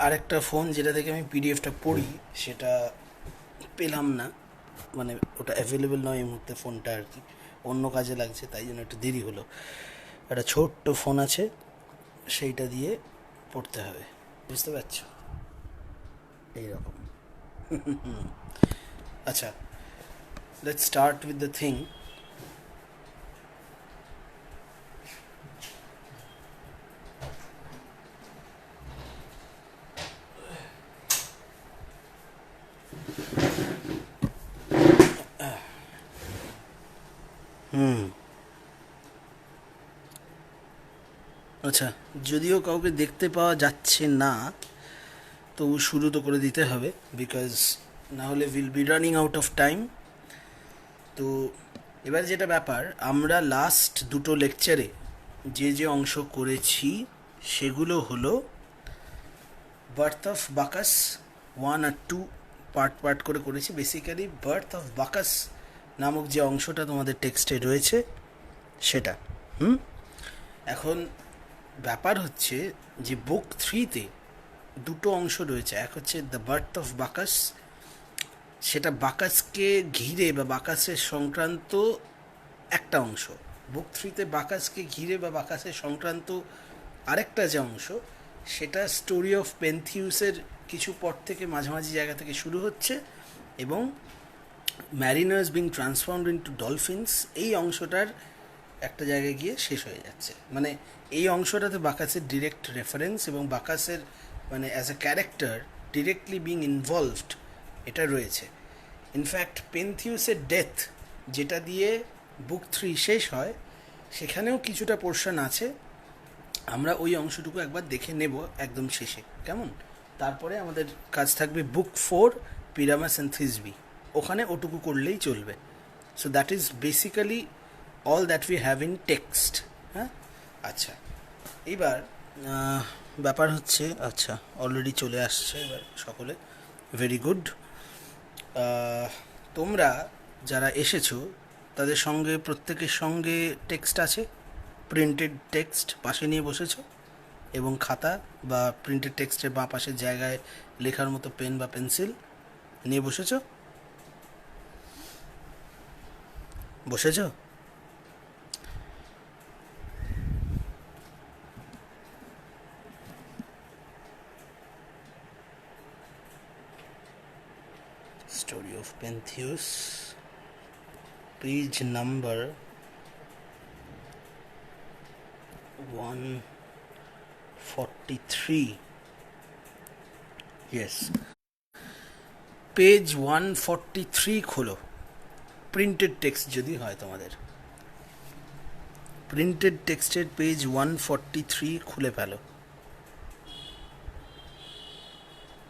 আরেকটা ফোন যেটা থেকে আমি পিডিএফটা পড়ি সেটা পেলাম না, মানে ওটা অ্যাভেলেবেল নয় এই মুহূর্তে ফোনটা আর কি, অন্য কাজে লাগছে, তাই জন্য একটু দেরি হলো। একটা ছোট্ট ফোন আছে, সেইটা দিয়ে পড়তে হবে, বুঝতে পারছো? এইরকম। আচ্ছা, let's start with the thing. আচ্ছা, যদিও কাউকে দেখতে পাওয়া যাচ্ছে না, তো শুরু তো করে দিতে হবে, বিকজ না হলে will be running out of time. তো এবার যেটা ব্যাপার, আমরা লাস্ট দুটো লেকচারে যে যে অংশ করেছি সেগুলো হলো বার্থ অফ বাকাস 1 আর 2, পার্ট পার্ট করে করেছি। বেসিক্যালি বার্থ অফ বাকাস নামক যে অংশটা তোমাদের টেক্সটে রয়েছে সেটা। হুম এখন ব্যাপার হচ্ছে যে বুক 3-তে দুটো অংশ রয়েছে। এক হচ্ছে দ্য বার্থ অফ বাকাস, সেটা বাকাসকে ঘিরে বা বাকাসের সংক্রান্ত একটা অংশ। বুক 3-তে বাকাসকে ঘিরে বা বাকাসের সংক্রান্ত আরেকটা যে অংশ, সেটা স্টোরি অফ পেন্থিউসের কিছু পর থেকে মাঝামাঝি জায়গা থেকে শুরু হচ্ছে, এবং Mariners being transformed into dolphins এই অংশটার একটা জায়গায় গিয়ে শেষ হয়ে যাচ্ছে। মানে এই অংশটাতে বাকাসের ডিরেক্ট রেফারেন্স এবং বাকাসের মানে as a character directly being involved এটা রয়েছে। ইনফ্যাক্ট পেন্থিউসের ডেথ, যেটা দিয়ে বুক 3 শেষ হয়, সেখানেও কিছুটা পোর্শন আছে। আমরা ওই অংশটুকু একবার দেখে নেব একদম শেষে, কেমন? তারপরে আমাদের কাজ থাকবে বুক 4, পিরামাস অ্যান্ড থিসবি, ওখানে ওটুকু করলেই চলবে। So that is basically all that we have in text. হ্যাঁ, আচ্ছা, এইবার ব্যাপার হচ্ছে, আচ্ছা অলরেডি চলে আসছে এবার সকলে, ভেরি গুড। তোমরা যারা এসেছো তাদের সঙ্গে প্রত্যেকের সঙ্গে টেক্সট আছে, প্রিন্টেড টেক্সট পাশে নিয়ে বসেছো, এবং খাতা বা প্রিন্টেড টেক্সটের বাঁ পাশের জায়গায় লেখার মতো পেন বা পেন্সিল নিয়ে বসেছো? বসেছো? Story of Pentheus, page number 143। Yes, page 143 খোলো। প্রিন্টেড টেক্সট যদি হয় তোমাদের, প্রিন্টেড টেক্সটের পেজ 143 খুলে ফেলো।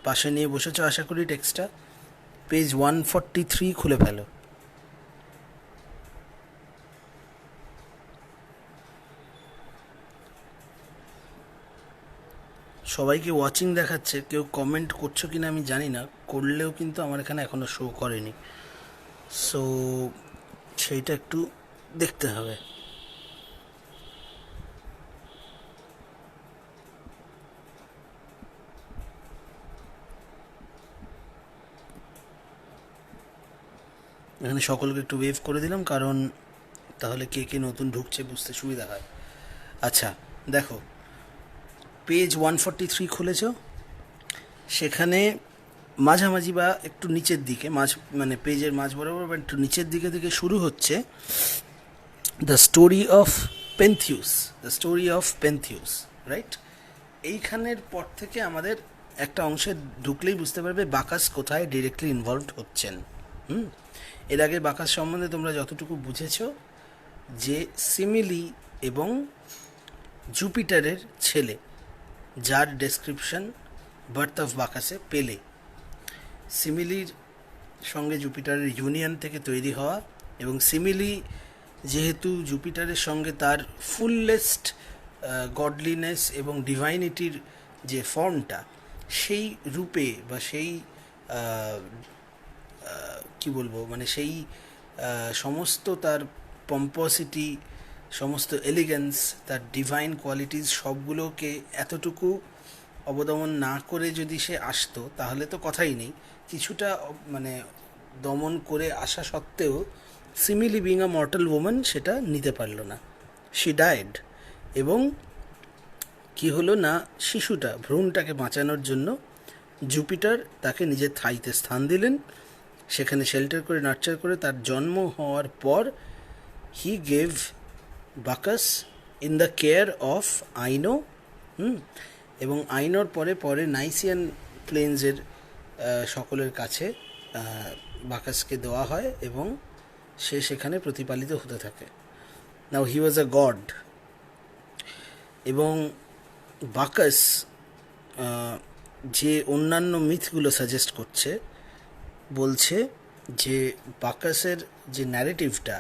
পাশে নিয়ে বসেছো আশা করি টেক্সটটা। পেজ 143 খুলে ফেলো। সবাইকে ওয়াচিং দেখাচ্ছে, কেউ কমেন্ট করছো কিনা আমি জানি না, করলেও কিন্তু আমার এখানে এখনো শো করেনি। সো সেইটা একটু দেখতে হবে। এখানে সকলকে একটু ওয়েভ করে দিলাম, কারণ তাহলে কে কে নতুন ঢুকছে বুঝতে সুবিধা হয়। আচ্ছা, দেখো, পেজ 143 খুলেছ, সেখানে মাঝামাঝি বা একটু নিচের দিকে, মানে পেজের মাঝ বরাবর বা একটু নিচের দিকে থেকে শুরু হচ্ছে the story of Pentheus, the story of Pentheus, right? এইখানের পর থেকে আমাদের একটা অংশে ঢুকলেই বুঝতে পারবে বাকাস কোথায় ডিরেক্টলি ইনভলভড হচ্ছেন। হুম এর আগে বাকাস সম্বন্ধে তোমরা যতটুকু বুঝেছ, যে সিমিলি এবং জুপিটারের ছেলে, যার ডেসক্রিপশন বার্থ অফ বাকাসে পেলে, সিমিলির সঙ্গে জুপিটারের ইউনিয়ন থেকে তৈরি হওয়া, এবং সিমিলি যেহেতু জুপিটারের সঙ্গে তার ফুললেস্ট গডলিনেস এবং ডিভাইনিটির যে ফর্মটা, সেই রূপে বা সেই কি বলবো, মানে সেই সমস্ত তার পম্পসিটি, সমস্ত এলিগেন্স, তার ডিভাইন কোয়ালিটিস সবগুলোকে এতটুকু অবদমন না করে যদি সে আসতো তাহলে তো কথাই নেই। কিছুটা মানে দমন করে আসা সত্ত্বেও simile being a mortal woman সেটা নিতে পারল না, শি ডায়েড। এবং কি হলো না, শিশুটা ভ্রূণটাকে বাঁচানোর জন্য জুপিটার তাকে নিজের থাইতে স্থান দিলেন, সেখানে শেল্টার করে নার্চার করে তার জন্ম হওয়ার পর he gave Bacchus in the care of Ino. এবং আইনোর পরে পরে নাইসিয়ান প্লেন্সের সকলের কাছে বাকাসকে দেওয়া হয় এবং সে সেখানে প্রতিপালিত হতে থাকে। নাও হি ওয়াজ আ গড। এবং বাকাস যে অন্যান্য মিথগুলো সাজেস্ট করছে, বলছে যে বাকাসের যে ন্যারেটিভটা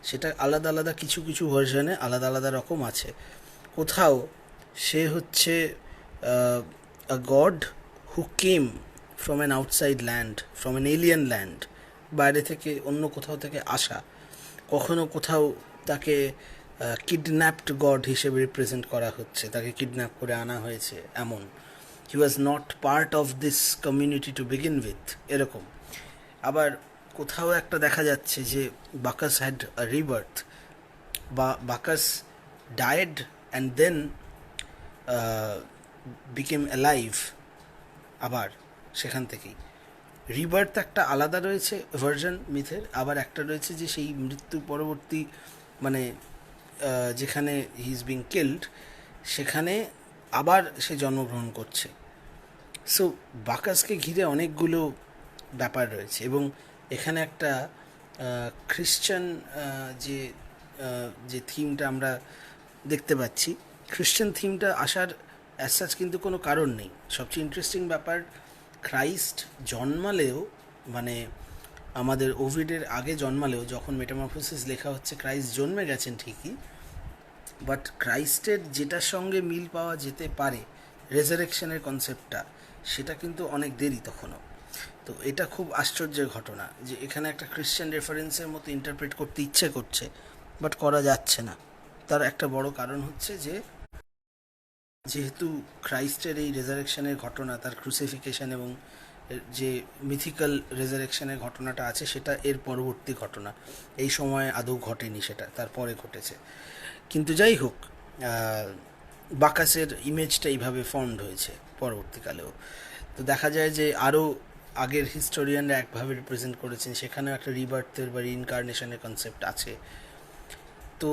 সেটা আলাদা আলাদা কিছু কিছু ভার্সনে আলাদা আলাদা রকম আছে। কোথাও সে হচ্ছে a god who came from an outside land, from an alien land, বাইরে থেকে অন্য কোথাও থেকে আসা। কখনো কোথাও তাকে কিডন্যাপড গড হিসেবে রিপ্রেজেন্ট করা হচ্ছে, তাকে কিডন্যাপ করে আনা হয়েছে এমন। He was not part of this community to begin with, এরকম। আবার কোথাও একটা দেখা যাচ্ছে যে বাকাস হ্যাড আ রিবার্থ, বা Bacchus died and then became alive, আবার সেখান থেকেই রিবার্থ একটা আলাদা রয়েছে ভার্জন মিথের, আবার একটা রয়েছে যে সেই মৃত্যু পরবর্তী মানে যেখানে হি ইজ বিং কিল্ড সেখানে আবার সে জন্মগ্রহণ করছে। সো বাকাসকে ঘিরে অনেকগুলো ব্যাপার রয়েছে। এবং এখানে একটা খ্রিশ্চান যে যে থিমটা আমরা দেখতে পাচ্ছি, খ্রিশ্চান থিমটা আসার অ্যাজ কিন্তু কোনো কারণ নেই। সবচেয়ে ইন্টারেস্টিং ব্যাপার, ক্রাইস্ট জন্মালেও মানে আমাদের ওভিডের আগে জন্মালেও, যখন মেটামরফোসিস লেখা হচ্ছে ক্রাইস্ট জন্মে গেছেন ঠিকই, বাট ক্রাইস্টের যেটার সঙ্গে মিল পাওয়া যেতে পারে রেজারেকশনের কনসেপ্টটা, সেটা কিন্তু অনেক দেরি তখনও। তো এটা খুব আশ্চর্যের ঘটনা যে এখানে একটা খ্রিশ্চান রেফারেন্সের মতো ইন্টারপ্রেট করতে ইচ্ছে করছে, বাট করা যাচ্ছে না। তার একটা বড় কারণ হচ্ছে যে যেহেতু ক্রাইস্টের এই রেজারেকশনের ঘটনা, তার ক্রুসিফিকেশন এবং যে মিথিক্যাল রেজারেকশনের ঘটনাটা আছে সেটা এর পরবর্তী ঘটনা, এই সময়ে আদৌ ঘটেনি, সেটা তারপরে ঘটেছে। কিন্তু যাই হোক, বাকাসের ইমেজটা এইভাবে ফর্মড হয়েছে পরবর্তীকালেও। তো দেখা যায় যে আরও আগের হিস্টোরিয়ানরা একভাবে রিপ্রেজেন্ট করেছেন, সেখানেও একটা রিবার্থের বা রিইনকার্নেশনের কনসেপ্ট আছে। তো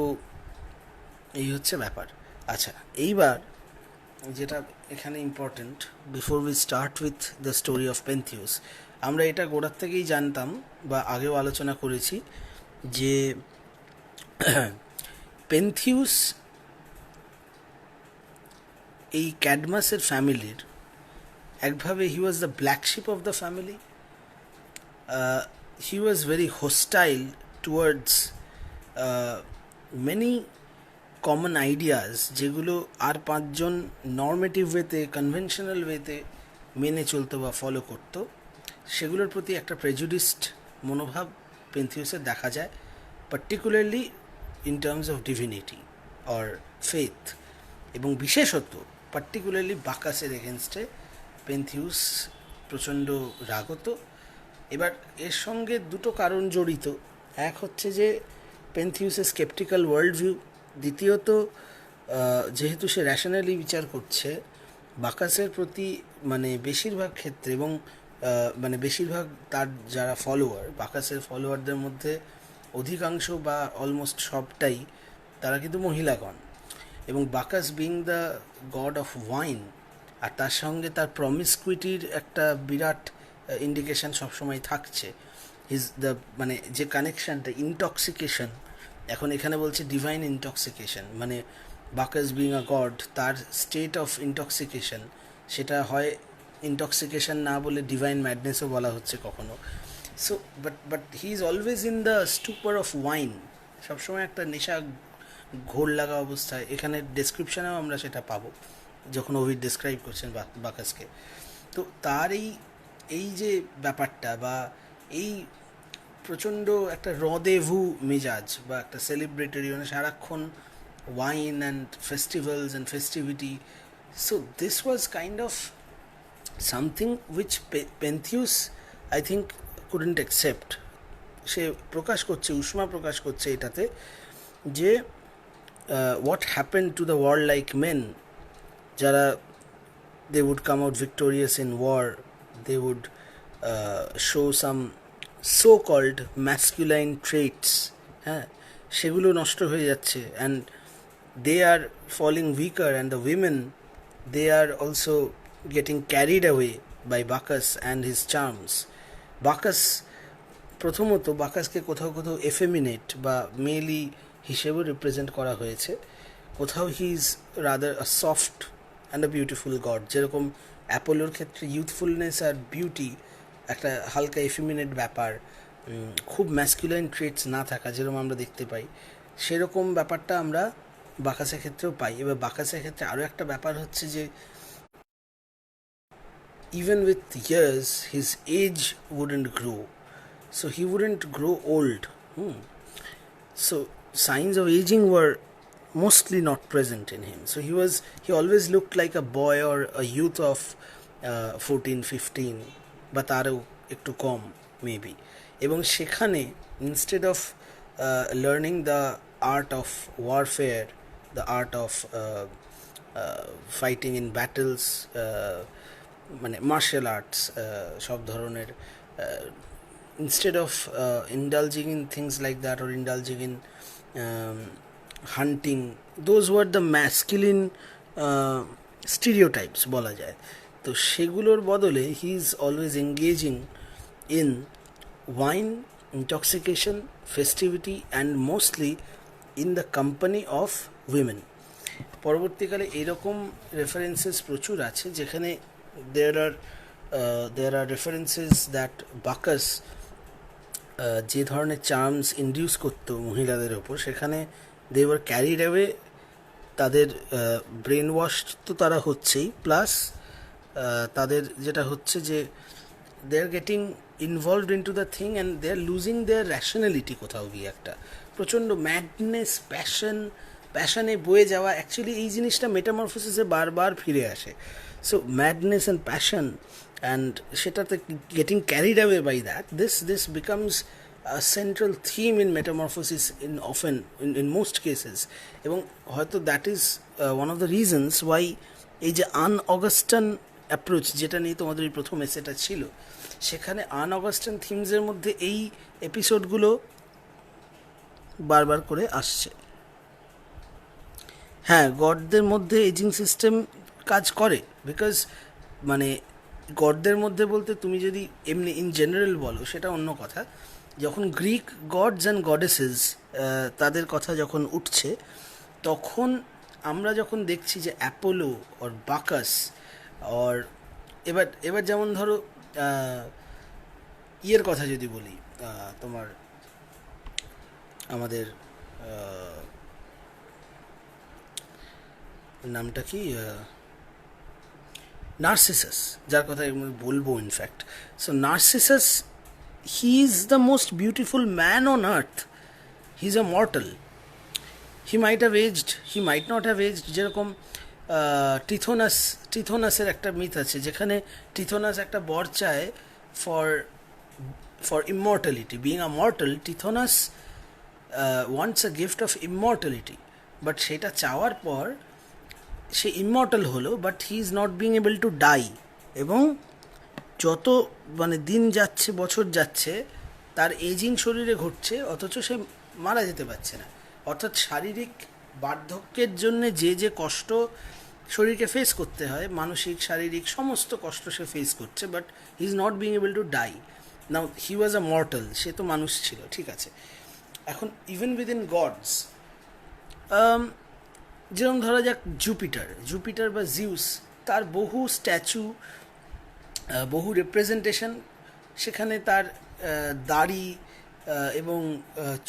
এই হচ্ছে ব্যাপার। আচ্ছা, এইবার যেটা এখানে important, before we start with the story of Pentheus, আমরা এটা গোড়ার থেকেই জানতাম বা আগেও আলোচনা করেছি যে পেন্থিউস এই ক্যাডমাসের ফ্যামিলির একভাবে he was the black sheep of the family. He was very hostile towards many common ideas, যেগুলো আর পাঁচজন নর্মেটিভ ওয়েতে, কনভেনশনাল ওয়েতে মেনে চলতো বা ফলো করতো, সেগুলোর প্রতি একটা প্রেজুডিসড মনোভাব পেন্থিউসের দেখা যায়, particularly in terms of divinity or faith. এবং বিশেষত পার্টিকুলারলি বাকাসের এগেনস্টে পেন্থিউস প্রচণ্ড রাগত। এবার এর সঙ্গে দুটো কারণ জড়িত। এক হচ্ছে যে পেন্থিউসের স্কেপটিক্যাল ওয়ার্ল্ড ভিউ, দ্বিতীয়ত যেহেতু সে র্যাশনালি বিচার করছে, বাকাসের প্রতি মানে বেশিরভাগ ক্ষেত্রে এবং মানে বেশিরভাগ তার যারা ফলোয়ার, বাকাসের ফলোয়ারদের মধ্যে অধিকাংশ বা অলমোস্ট সবটাই তারা কিন্তু মহিলাগণ। এবং Bacchus being the god of wine, আর তার সঙ্গে তার প্রমিসকুইটির একটা বিরাট ইন্ডিকেশন সবসময় থাকছে। হিজ দ্য মানে যে কানেকশানটা, ইনটক্সিকেশন, এখন এখানে বলছে ডিভাইন ইনটক্সিকেশন, মানে বাকাস বিং আ গড, তার স্টেট অফ ইনটক্সিকেশন, সেটা হয় ইনটক্সিকেশন না বলে ডিভাইন ম্যাডনেসও বলা হচ্ছে কখনো। So but he is always in the stupor of wine, সবসময় একটা নেশা ঘোর লাগা অবস্থায়। এখানে ডেসক্রিপশানেও আমরা সেটা পাবো যখন ওভিড ডেসক্রাইব করছেন বাকাসকে। তো তার এই যে ব্যাপারটা বা এই প্রচণ্ড একটা রদেভু মেজাজ বা একটা সেলিব্রেটরি, মানে সারাক্ষণ wine and festivals and festivity. So this was kind of something which Pentheus, I think, couldn't accept. সে প্রকাশ করছে, উষ্মা প্রকাশ করছে এটাতে যে what happened to the warlike men যারা they would come out victorious in war, they would show some so-called masculine traits, হ্যাঁ, সেগুলো নষ্ট হয়ে যাচ্ছে, and they are falling weaker, and the women, they are also getting carried away by Bacchus and his charms. Bacchus, প্রথমত বাকাসকে কোথাও কোথাও এফেমিনেট বা মেলি হিসেবেও রিপ্রেজেন্ট করা হয়েছে, কোথাও he is rather a soft and a beautiful god. যেরকম অ্যাপোলোর ক্ষেত্রে ইউথফুলনেস আর বিউটি একটা হালকা এফেমিনেট ব্যাপার, খুব ম্যাসকুলাইন ট্রেটস না থাকা যেরকম আমরা দেখতে পাই, সেরকম ব্যাপারটা আমরা বাকাসের ক্ষেত্রেও পাই। এবার বাকাসের ক্ষেত্রে আরও একটা ব্যাপার হচ্ছে যে even with years his age wouldn't grow, so he wouldn't grow old. So signs of aging were mostly not present in him, so he always looked like a boy or a youth of 14-15 বা তারও একটু কম maybe. এবং সেখানে instead of learning the art of warfare, the art of fighting in battles, মানে martial arts সব ধরনের, instead of indulging in things like that or indulging in hunting, those were the masculine stereotypes বলা যায়। তো সেগুলোর বদলে হি is always engaging in wine, intoxication, festivity and mostly in the company of women. পরবর্তীকালে এরকম references প্রচুর আছে যেখানে there are references that Bacchus যে ধরনের চার্মস ইন্ডিউস করতো মহিলাদের ওপর, সেখানে they were carried away, তাদের ব্রেন ওয়াশ তো তারা হচ্ছেই, প্লাস তাদের যেটা হচ্ছে যে they are getting involved into the thing and they are losing their rationality কোথাও গিয়ে একটা প্রচণ্ড ম্যাডনেস, প্যাশনে বয়ে যাওয়া। অ্যাকচুয়ালি এই জিনিসটা মেটামরফোসিসে বারবার ফিরে আসে। So madness and passion, and সেটাতে getting carried away by that, this becomes a central theme in metamorphosis in most cases, এবং হয়তো that is one of the reasons why এই যে আনঅগাস্টান অ্যাপ্রোচ যেটা নিয়ে তোমাদের এই প্রথম এসেটা ছিল, সেখানে আনঅগাস্টান থিমসের মধ্যে এই এপিসোডগুলো বারবার করে আসছে। হ্যাঁ, গডদের মধ্যে এজিং সিস্টেম কাজ করে, বিকজ মানে গডদের মধ্যে বলতে তুমি যদি এমনি ইন জেনারেল বলো সেটা অন্য কথা। যখন গ্রিক গডস অ্যান্ড গডেসেস তাদের কথা যখন উঠছে, তখন আমরা যখন দেখছি যে অ্যাপোলো অর বাকাস অর এবার যেমন ধরো ইয়ের কথা যদি বলি, তোমার আমাদের নামটা কি, নার্সিসাস, যার কথা বলবো in fact. So narcissus, he is the most beautiful man on earth, he's a mortal, he might have aged, he might not have aged। যেরকম টিথোনাসের একটা মিথ আছে যেখানে টিথোনাস একটা বর চায় for immortality, being a mortal, Tithonus wants a gift of immortality, but সেটা চাওয়ার পর সে ইমমর্টাল হলো, but he is not being able to die, এবং যত মানে দিন যাচ্ছে, বছর যাচ্ছে, তার এজিং শরীরে ঘটছে, অথচ সে মারা যেতে পারছে না। অর্থাৎ শারীরিক বার্ধক্যের জন্যে যে কষ্ট শরীরকে ফেস করতে হয়, মানসিক শারীরিক সমস্ত কষ্ট সে ফেস করছে, but he is not being able to die. Now he was a mortal, সে তো মানুষ ছিল, ঠিক আছে। এখন ইভেন উইদিন গডস, যেরকম ধরা যাক জুপিটার বা জিউস, তার বহু স্ট্যাচু, বহু রিপ্রেজেন্টেশন, সেখানে তার দাড়ি এবং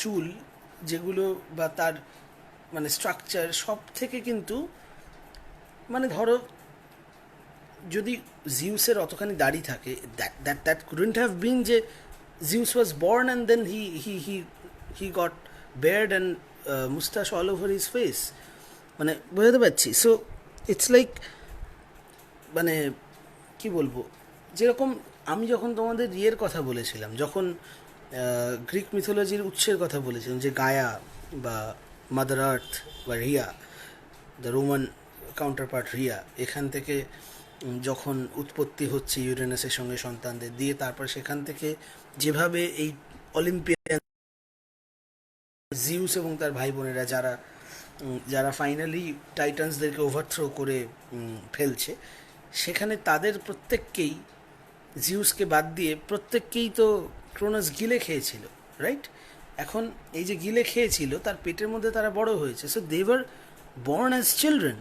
চুল যেগুলো বা তার মানে স্ট্রাকচার সব থেকে কিন্তু মানে ধরো যদি জিউসের অতখানি দাড়ি থাকে, দ্যাট কুডন্ট হ্যাভ বিন যে Zeus was born and then he got beard and moustache all over his face, মানে বোঝাতে পারছি। সো ইটস লাইক, মানে কি বলবো, যেরকম আমি যখন তোমাদের ইয়ের কথা বলেছিলাম, যখন গ্রিক মিথোলজির উৎসের কথা বলেছিলাম, যে গায়া বা মাদার আর্থ বা Riya, the Roman counter part Riya, এখান থেকে যখন উৎপত্তি হচ্ছে ইউরেনাসের সঙ্গে সন্তানদের দিয়ে, তারপর সেখান থেকে যেভাবে এই অলিম্পিয়ান জিউস এবং তার ভাই বোনেরা যারা যারা ফাইনালি টাইটান্সদেরকে ওভারথ্রো করে ফেলছে, সেখানে তাদের প্রত্যেককেই, জিউসকে বাদ দিয়ে প্রত্যেককেই তো ক্রোনাস গিলে খেয়েছিল, রাইট? এখন এই যে গিলে খেয়েছিল, তার পেটের মধ্যে তারা বড় হয়েছে। So they were born as children,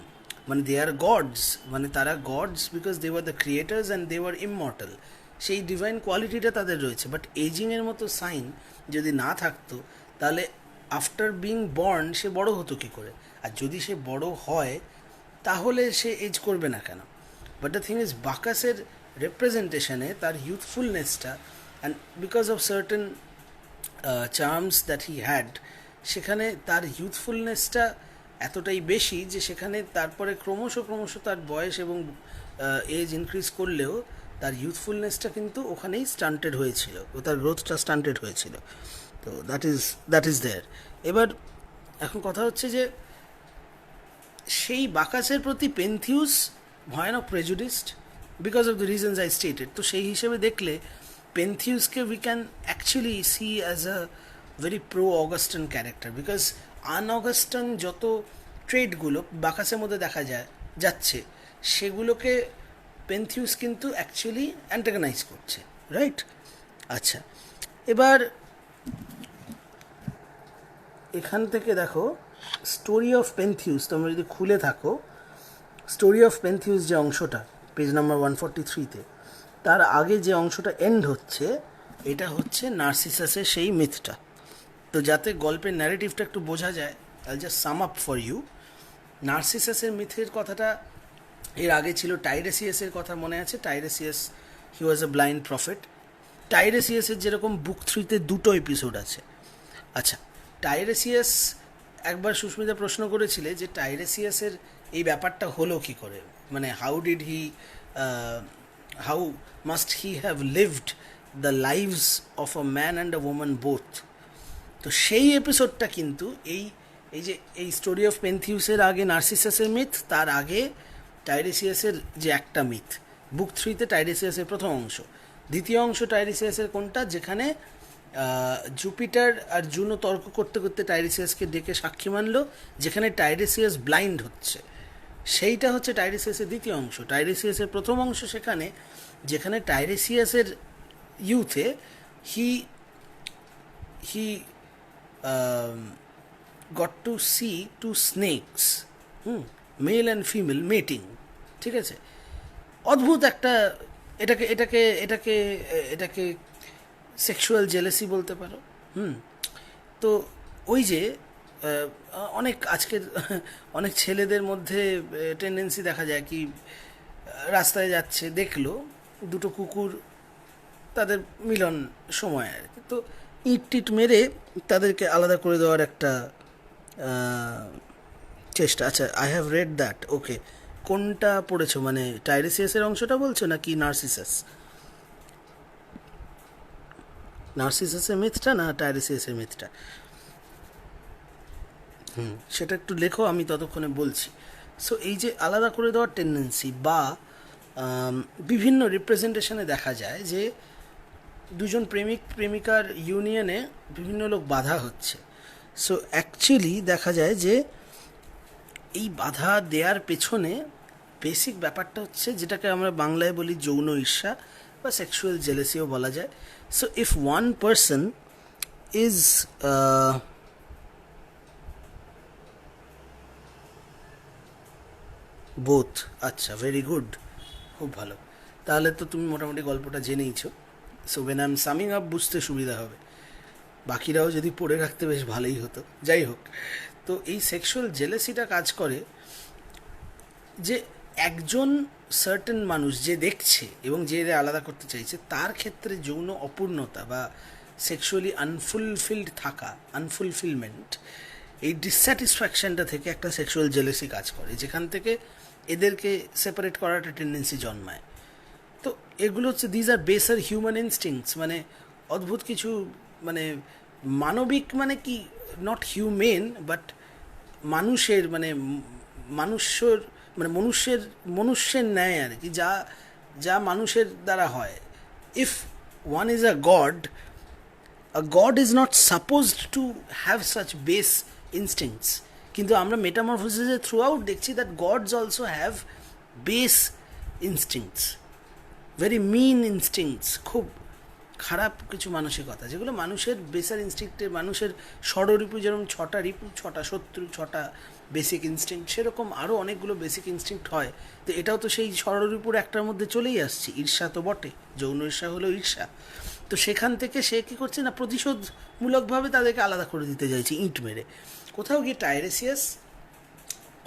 মানে দে আর গডস, মানে তারা gods because they were the creators and they were immortal. সেই ডিভাইন কোয়ালিটিটা তাদের রয়েছে। বাট এজিংয়ের মতো সাইন যদি না থাকতো, তাহলে আফটার বিং বর্ন সে বড় হতো কী করে? আর যদি সে বড় হয়, তাহলে সে এজ করবে না কেন? বাট দ্য থিং ইজ, বাকাসের রেপ্রেজেন্টেশনে তার ইউথফুলনেসটা, and because of certain charms that he had, সেখানে তার ইউথফুলনেসটা এতটাই বেশি যে সেখানে তারপরে ক্রমশ ক্রমশ তার বয়স এবং এজ ইনক্রিজ করলেও তার ইউথফুলনেসটা কিন্তু ওখানেই স্টান্টেড হয়েছিল, ও তার গ্রোথটা স্টান্টেড হয়েছিল। তো দ্যাট ইজ দেয়ার। এবার এখন কথা হচ্ছে যে সেই বাকাসের প্রতি পেন্থিউস ভয়ানক prejudiced because of the reasons I stated. তো সেই হিসেবে দেখলে পেন্থিউসকে we can actually see as a very pro Augustan character, because un-Augustan যত ট্রেডগুলো বাকাসের মধ্যে দেখা যাচ্ছে, সেগুলোকে পেন্থিউস কিন্তু অ্যাকচুয়ালি অ্যান্টাগনাইজ করছে, রাইট? আচ্ছা, এবার এখান থেকে দেখো, স্টোরি অফ পেন্থিউস তোমরা যদি খুলে থাকো, স্টোরি অফ পেন্থিউস যে অংশটা পেজ নাম্বার 143-তে, তার আগে যে অংশটা এন্ড হচ্ছে, এটা হচ্ছে নার্সিসাসের সেই মিথটা। তো যাতে গল্পের ন্যারেটিভটা একটু বোঝা যায়, I just sum up for you. নার্সিসাসের মিথের কথাটা এর আগে ছিল টাইরেসিয়াসের কথা, মনে আছে? টাইরেসিয়াস, হি ওয়াজ এ ব্লাইন্ড প্রফেট। টাইরেসিয়াসের যেরকম বুক 3-তে 2টো এপিসোড আছে। আচ্ছা, টাইরেসিয়াস, একবার সুস্মিতা প্রশ্ন করেছিলে যে টাইরেসিয়াসের এই ব্যাপারটা হলো কি করে, মানে how must he have lived the lives of a man and a woman both. তো সেই এপিসোডটা কিন্তু এই স্টোরি অফ পেন্থিউসের আগে নার্সিসাসের মিথ, তার আগে টাইরেসিয়াসের যে একটা মিথ, বুক 3-তে টাইরেসিয়াসের প্রথম অংশ। দ্বিতীয় অংশ টাইরেসিয়াসের কোনটা, যেখানে জুপিটার আর জুনো তর্ক করতে করতে টাইরেসিয়াসকে ডেকে সাক্ষী মানলো, যেখানে টাইরেসিয়াস ব্লাইন্ড হচ্ছে, সেইটা হচ্ছে টাইরেসিয়াসের দ্বিতীয় অংশ। টাইরেসিয়াসের প্রথম অংশ সেখানে, যেখানে টাইরেসিয়াসের ইউথে he he got to see two snakes, male and female mating, ঠিক আছে? অদ্ভুত একটা, এটাকে এটাকে এটাকে এটাকে সেক্সুয়াল জেলেসি বলতে পারো। তো ওই যে অনেক আজকের অনেক ছেলেদের মধ্যে টেন্ডেন্সি দেখা যায় কি, রাস্তায় যাচ্ছে, দেখলো দুটো কুকুর, তাদের মিলন সময় আর কি, তো ইট টিট মেরে তাদেরকে আলাদা করে দেওয়ার একটা চেষ্টা। আচ্ছা, আই হ্যাভ রেড দ্যাট। ওকে, কোনটা পড়েছো, মানে টাইরেসিয়াসের অংশটা বলছো নাকি নার্সিসাস? নার্সিসাসের মিথটা না টাইরেসিয়াসের মিথটা? সেটা একটু লেখো, আমি ততক্ষণে বলছি। সো এই যে আলাদা করে দেওয়ার টেন্ডেন্সি, বা বিভিন্ন রিপ্রেজেন্টেশনে দেখা যায় যে দুজন প্রেমিক প্রেমিকার ইউনিয়নে বিভিন্ন লোক বাধা হচ্ছে। সো অ্যাকচুয়ালি দেখা যায় যে এই বাধা দেওয়ার পেছনে বেসিক ব্যাপারটা হচ্ছে, যেটাকে আমরা বাংলায় বলি যৌন ঈর্ষা বা সেক্সুয়াল জেলেসিও বলা যায়। So if one person is both, আচ্ছা, ভেরি গুড, খুব ভালো। তাহলে তো তুমি মোটামুটি গল্পটা জেনেইছো। So when I am summing up বুঝতে সুবিধা হবে, বাকিরাও যদি পড়ে রাখতে বেশ ভালোই হতো। যাই হোক, তো এই সেক্সুয়াল জেলেসিটা কাজ করে যে একজন সার্টেন মানুষ যে দেখছে এবং যে আলাদা করতে চাইছে, তার ক্ষেত্রে যৌন অপূর্ণতা বা সেক্সুয়ালি আনফুলফিলড থাকা, আনফুলফিলমেন্ট, এই ডিসস্যাটিসফ্যাকশনটা থেকে একটা সেক্সুয়াল জেলেসি কাজ করে, যেখান থেকে এদেরকে সেপারেট করার একটা টেন্ডেন্সি জন্মায়। তো এগুলো হচ্ছে দিজ আর বেসার হিউম্যান ইনস্টিংস, মানে অদ্ভুত কিছু, মানে মানবিক, মানে কি নট হিউম্যান বাট মানুষের, মানে মানুষের, মানে মনুষ্যের ন্যায় আর কি, যা যা মানুষের দ্বারা হয়। If one is a god is not supposed to have such base instincts, কিন্তু আমরা মেটামরফোসিসে থ্রু আউট দেখছি that gods also have base instincts, very mean instincts, খুব খারাপ কিছু মানসিকতা, যেগুলো মানুষের বেসার ইনস্টিংক্টে, মানুষের ষড়রিপু যেরকম ছটা রিপু, ছটা শত্রু, ছটা বেসিক ইনস্টিংক্ট, সেরকম আরও অনেকগুলো বেসিক ইনস্টিংক্ট হয়। তো এটাও তো সেই ষড়রিপুর একটার মধ্যে চলেই আসছে। ঈর্ষা তো বটে, যৌন ঈর্ষা হলো ঈর্ষা। তো সেখান থেকে সে কী করছে না, প্রতিশোধমূলকভাবে তাদেরকে আলাদা করে দিতে চাইছে ইঁট মেরে। কোথাও গিয়ে টাইরেসিয়াস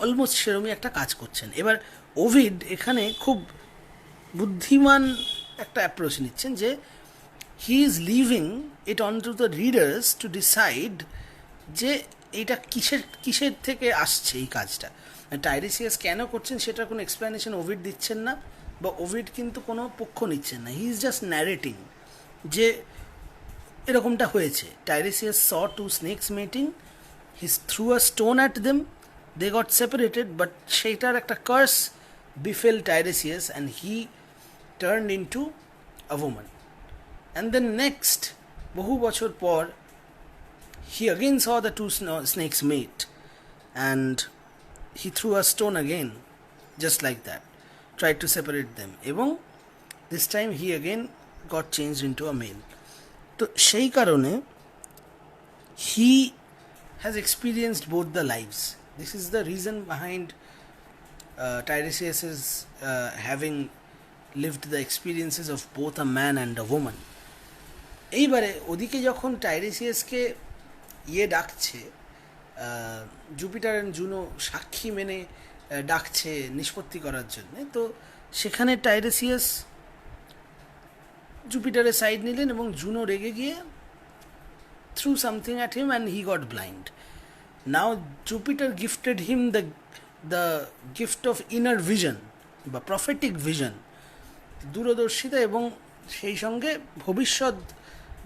অলমোস্ট সেরমই একটা কাজ করছেন। এবার ওভিড এখানে খুব বুদ্ধিমান একটা অ্যাপ্রোচ নিচ্ছেন, যে he is living it on to the readers to decide যে এইটা কিসের থেকে আসছে এই কাজটা। টাইরেসিয়াস কেন করছেন সেটার কোনো এক্সপ্লেনেশন ওভিড দিচ্ছেন না, বা ওভিড কিন্তু কোনো পক্ষ নিচ্ছেন না। হি ইজ জাস্ট ন্যারেটিং যে এরকমটা হয়েছে। Tiresias saw two snakes mating, he threw a stone at them, they got separated, but সেইটার একটা curse befell Tiresias and he turned into a woman. And then next বহু বছর পর he again saw the two snakes mate, and he threw a stone again, just like that, tried to separate them, এবং this time he again got changed into a male. তো সেই কারণে he has experienced both the lives. This is the reason behind Tiresias's having lived the experiences of both a man and a woman. এইবারে ওদিকে যখন টাইরেসিয়াসকে ডাকছে, Jupiter and Juno সাক্ষী মেনে ডাকছে নিষ্পত্তি করার জন্যে, তো সেখানে টাইরেসিয়াস জুপিটারের সাইড নিলেন এবং জুনো রেগে গিয়ে through something at him and he got blind. Now Jupiter gifted him the gift of inner vision বা প্রফেটিক ভিশন, দূরদর্শিতা, এবং সেই সঙ্গে ভবিষ্যৎ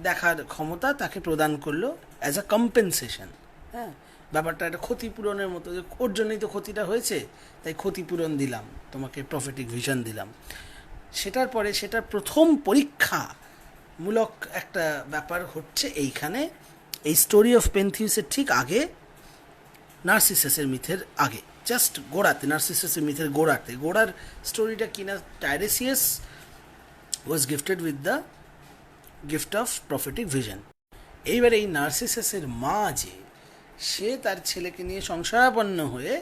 দেখার ক্ষমতা তাকে প্রদান করলো অ্যাজ আ কম্পেনসেশন। হ্যাঁ, ব্যাপারটা একটা ক্ষতিপূরণের মতো, যে ওর জন্যই তো ক্ষতিটা হয়েছে, তাই ক্ষতিপূরণ দিলাম, তোমাকে প্রফেটিক ভিশন দিলাম। সেটার পরে সেটার প্রথম পরীক্ষামূলক একটা ব্যাপার হচ্ছে এইখানে, এই স্টোরি অফ পেন্থিউসের ঠিক আগে, নার্সিসাসের মিথের আগে, জাস্ট গোড়াতে, নার্সিসাসের মিথের গোড়ার স্টোরিটা কিনা, Tiresias was gifted with the gift of prophetic vision. এইবারে এই নার্সিসাসের মা যে, সে তার ছেলেকে নিয়ে সংশয়াপন্ন হয়ে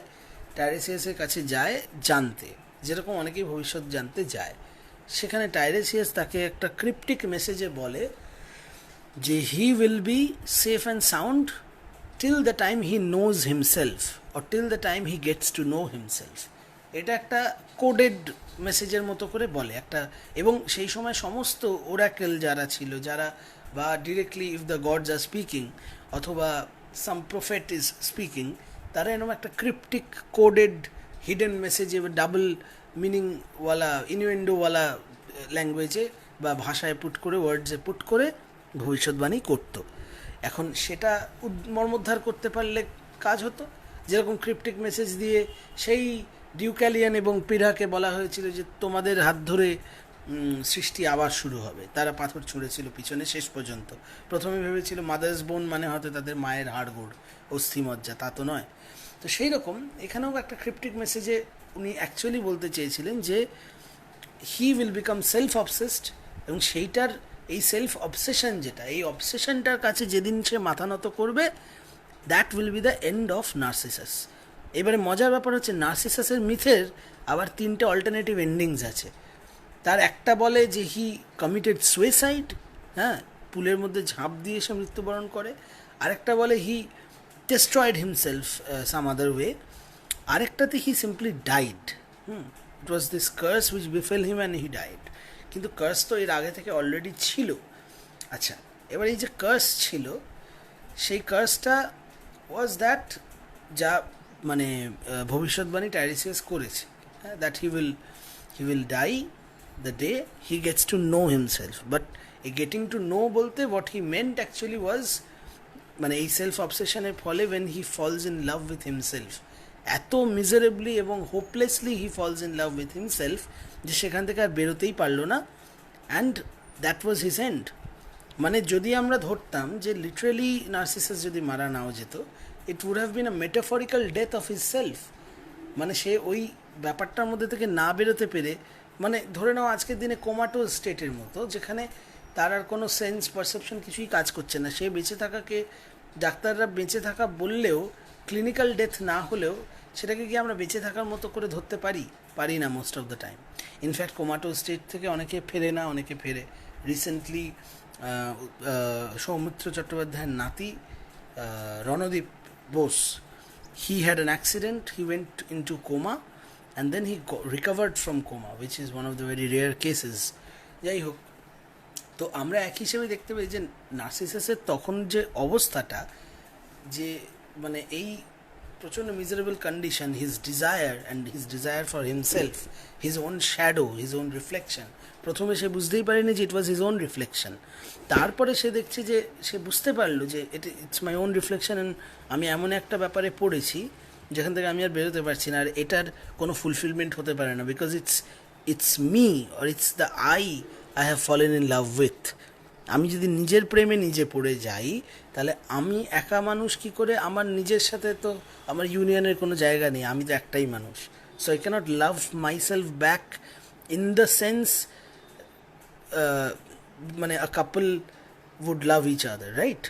টাইরেসিয়াসের কাছে যায় জানতে, যেরকম অনেকেই ভবিষ্যৎ জানতে যায়। সেখানে টাইরেসিয়াস তাকে একটা ক্রিপ্টিক মেসেজে বলে যে he will be safe and sound till the time he knows himself, or till the time he gets to know himself. এটা একটা কোডেড মেসেজের মতো করে বলে একটা, এবং সেই সময় সমস্ত ওরাকেল যারা ছিল, যারা বা directly if the gods are speaking অথবা সাম প্রফেট ইজ স্পিকিং, তারা এরকম একটা ক্রিপ্টিক কোডেড হিডেন মেসেজে, ডাবল মিনিংওয়ালা, ইনুয়েন্ডোওয়ালা ল্যাঙ্গুয়েজে বা ভাষায় পুট করে, ওয়ার্ডসে পুট করে ভবিষ্যৎবাণী করতো। এখন সেটা মর্মোদ্ধার করতে পারলে কাজ হতো। যেরকম ক্রিপ্টিক মেসেজ দিয়ে সেই ডিউক্যালিয়ান এবং পিরাকে বলা হয়েছিল যে তোমাদের হাত ধরে সৃষ্টি আবার শুরু হবে, তারা পাথর ছুঁড়েছিল পিছনে শেষ পর্যন্ত। প্রথমে ভেবেছিল মাদার্স বোন মানে হয়তো তাদের মায়ের হাড়গোড়, অস্থিমজ্জা, তা তো নয়। তো সেই রকম এখানেও একটা ক্রিপ্টিক মেসেজে উনি অ্যাকচুয়ালি বলতে চেয়েছিলেন যে he will become self obsessed, এবং সেইটার এই সেলফ অবসেশন যেটা, এই অবসেশনটার কাছে যেদিন সে মাথা নত করবে, that will be the end of narcissus. এবারে মজার ব্যাপার হচ্ছে নার্সিসাসের মিথের আবার 3টে অল্টারনেটিভ এন্ডিংস আছে। তার একটা বলে যে হি কমিটেড সুইসাইড, হ্যাঁ, পুলের মধ্যে ঝাঁপ দিয়ে সে মৃত্যুবরণ করে। আরেকটা বলে he destroyed himself some other way. আরেকটাতে he simply died. It was this curse which befell him and he died. কিন্তু কার্স তো এর আগে থেকে অলরেডি ছিল। আচ্ছা, এবার এই যে কার্স ছিল, সেই কার্সটা ওয়াজ দ্যাট, যা মানে ভবিষ্যৎবাণী টাইরিসিয়াস করেছে, that he will die the day he gets to know himself. But এই গেটিং টু নো বলতে what he meant actually was, মানে এই সেলফ অবসেশনের ফলে when he falls in love with himself, এত মিজারেবলি এবং hopelessly he falls in love with himself যে সেখান থেকে আর বেরোতেই পারলো না, and that was his end. মানে যদি আমরা ধরতাম যে লিটারেলি নার্সিসাস যদি মারা নাও যেত, it would have been a metaphorical death of his self. মানে সে ওই ব্যাপারটার মধ্যে থেকে না বেরোতে পেরে, মানে ধরে নাও আজকের দিনে কোমাটো স্টেটের মতো, যেখানে তার আর কোনো সেন্স পারসেপশন কিছুই কাজ করছে না, সে বেঁচে থাকাকে ডাক্তাররা বেঁচে থাকা বললেও, ক্লিনিক্যাল ডেথ না হলেও সেটাকে কি আমরা বেঁচে থাকার মতো করে ধরতে পারি না most of the time. In fact comatose state থেকে অনেকে ফেরে না, অনেকে ফেরে। রিসেন্টলি সৌমিত্র চট্টোপাধ্যায়ের নাতি Randeep Bose, he had an accident, he went into coma and then he recovered from coma, which is one of the very rare cases. যাই হোক, তো আমরা এক হিসেবে দেখতে পাই যে নার্সিসাসের তখন যে অবস্থাটা, যে মানে এই প্রচণ্ড miserable condition, his desire for himself, his own shadow, his own reflection. প্রথমে সে বুঝতেই পারেনি যে ইট ওয়াজ হিজ ওন রিফ্লেকশন, তারপরে সে দেখছে যে সে বুঝতে পারলো যে it's my own reflection, and আমি এমন একটা ব্যাপারে পড়েছি যেখান থেকে আমি আর বেরোতে পারছি না, আর এটার কোনো ফুলফিলমেন্ট হতে পারে না, because it's me or it's the I have fallen in love with. আমি যদি নিজের প্রেমে নিজে পড়ে যাই, তাহলে আমি একা মানুষ কি করে, আমার নিজের সাথে তো আমার ইউনিয়নের কোনো জায়গা নেই, আমি তো একটাই মানুষ। So I cannot love myself back in the sense মানে a couple would love each other, right?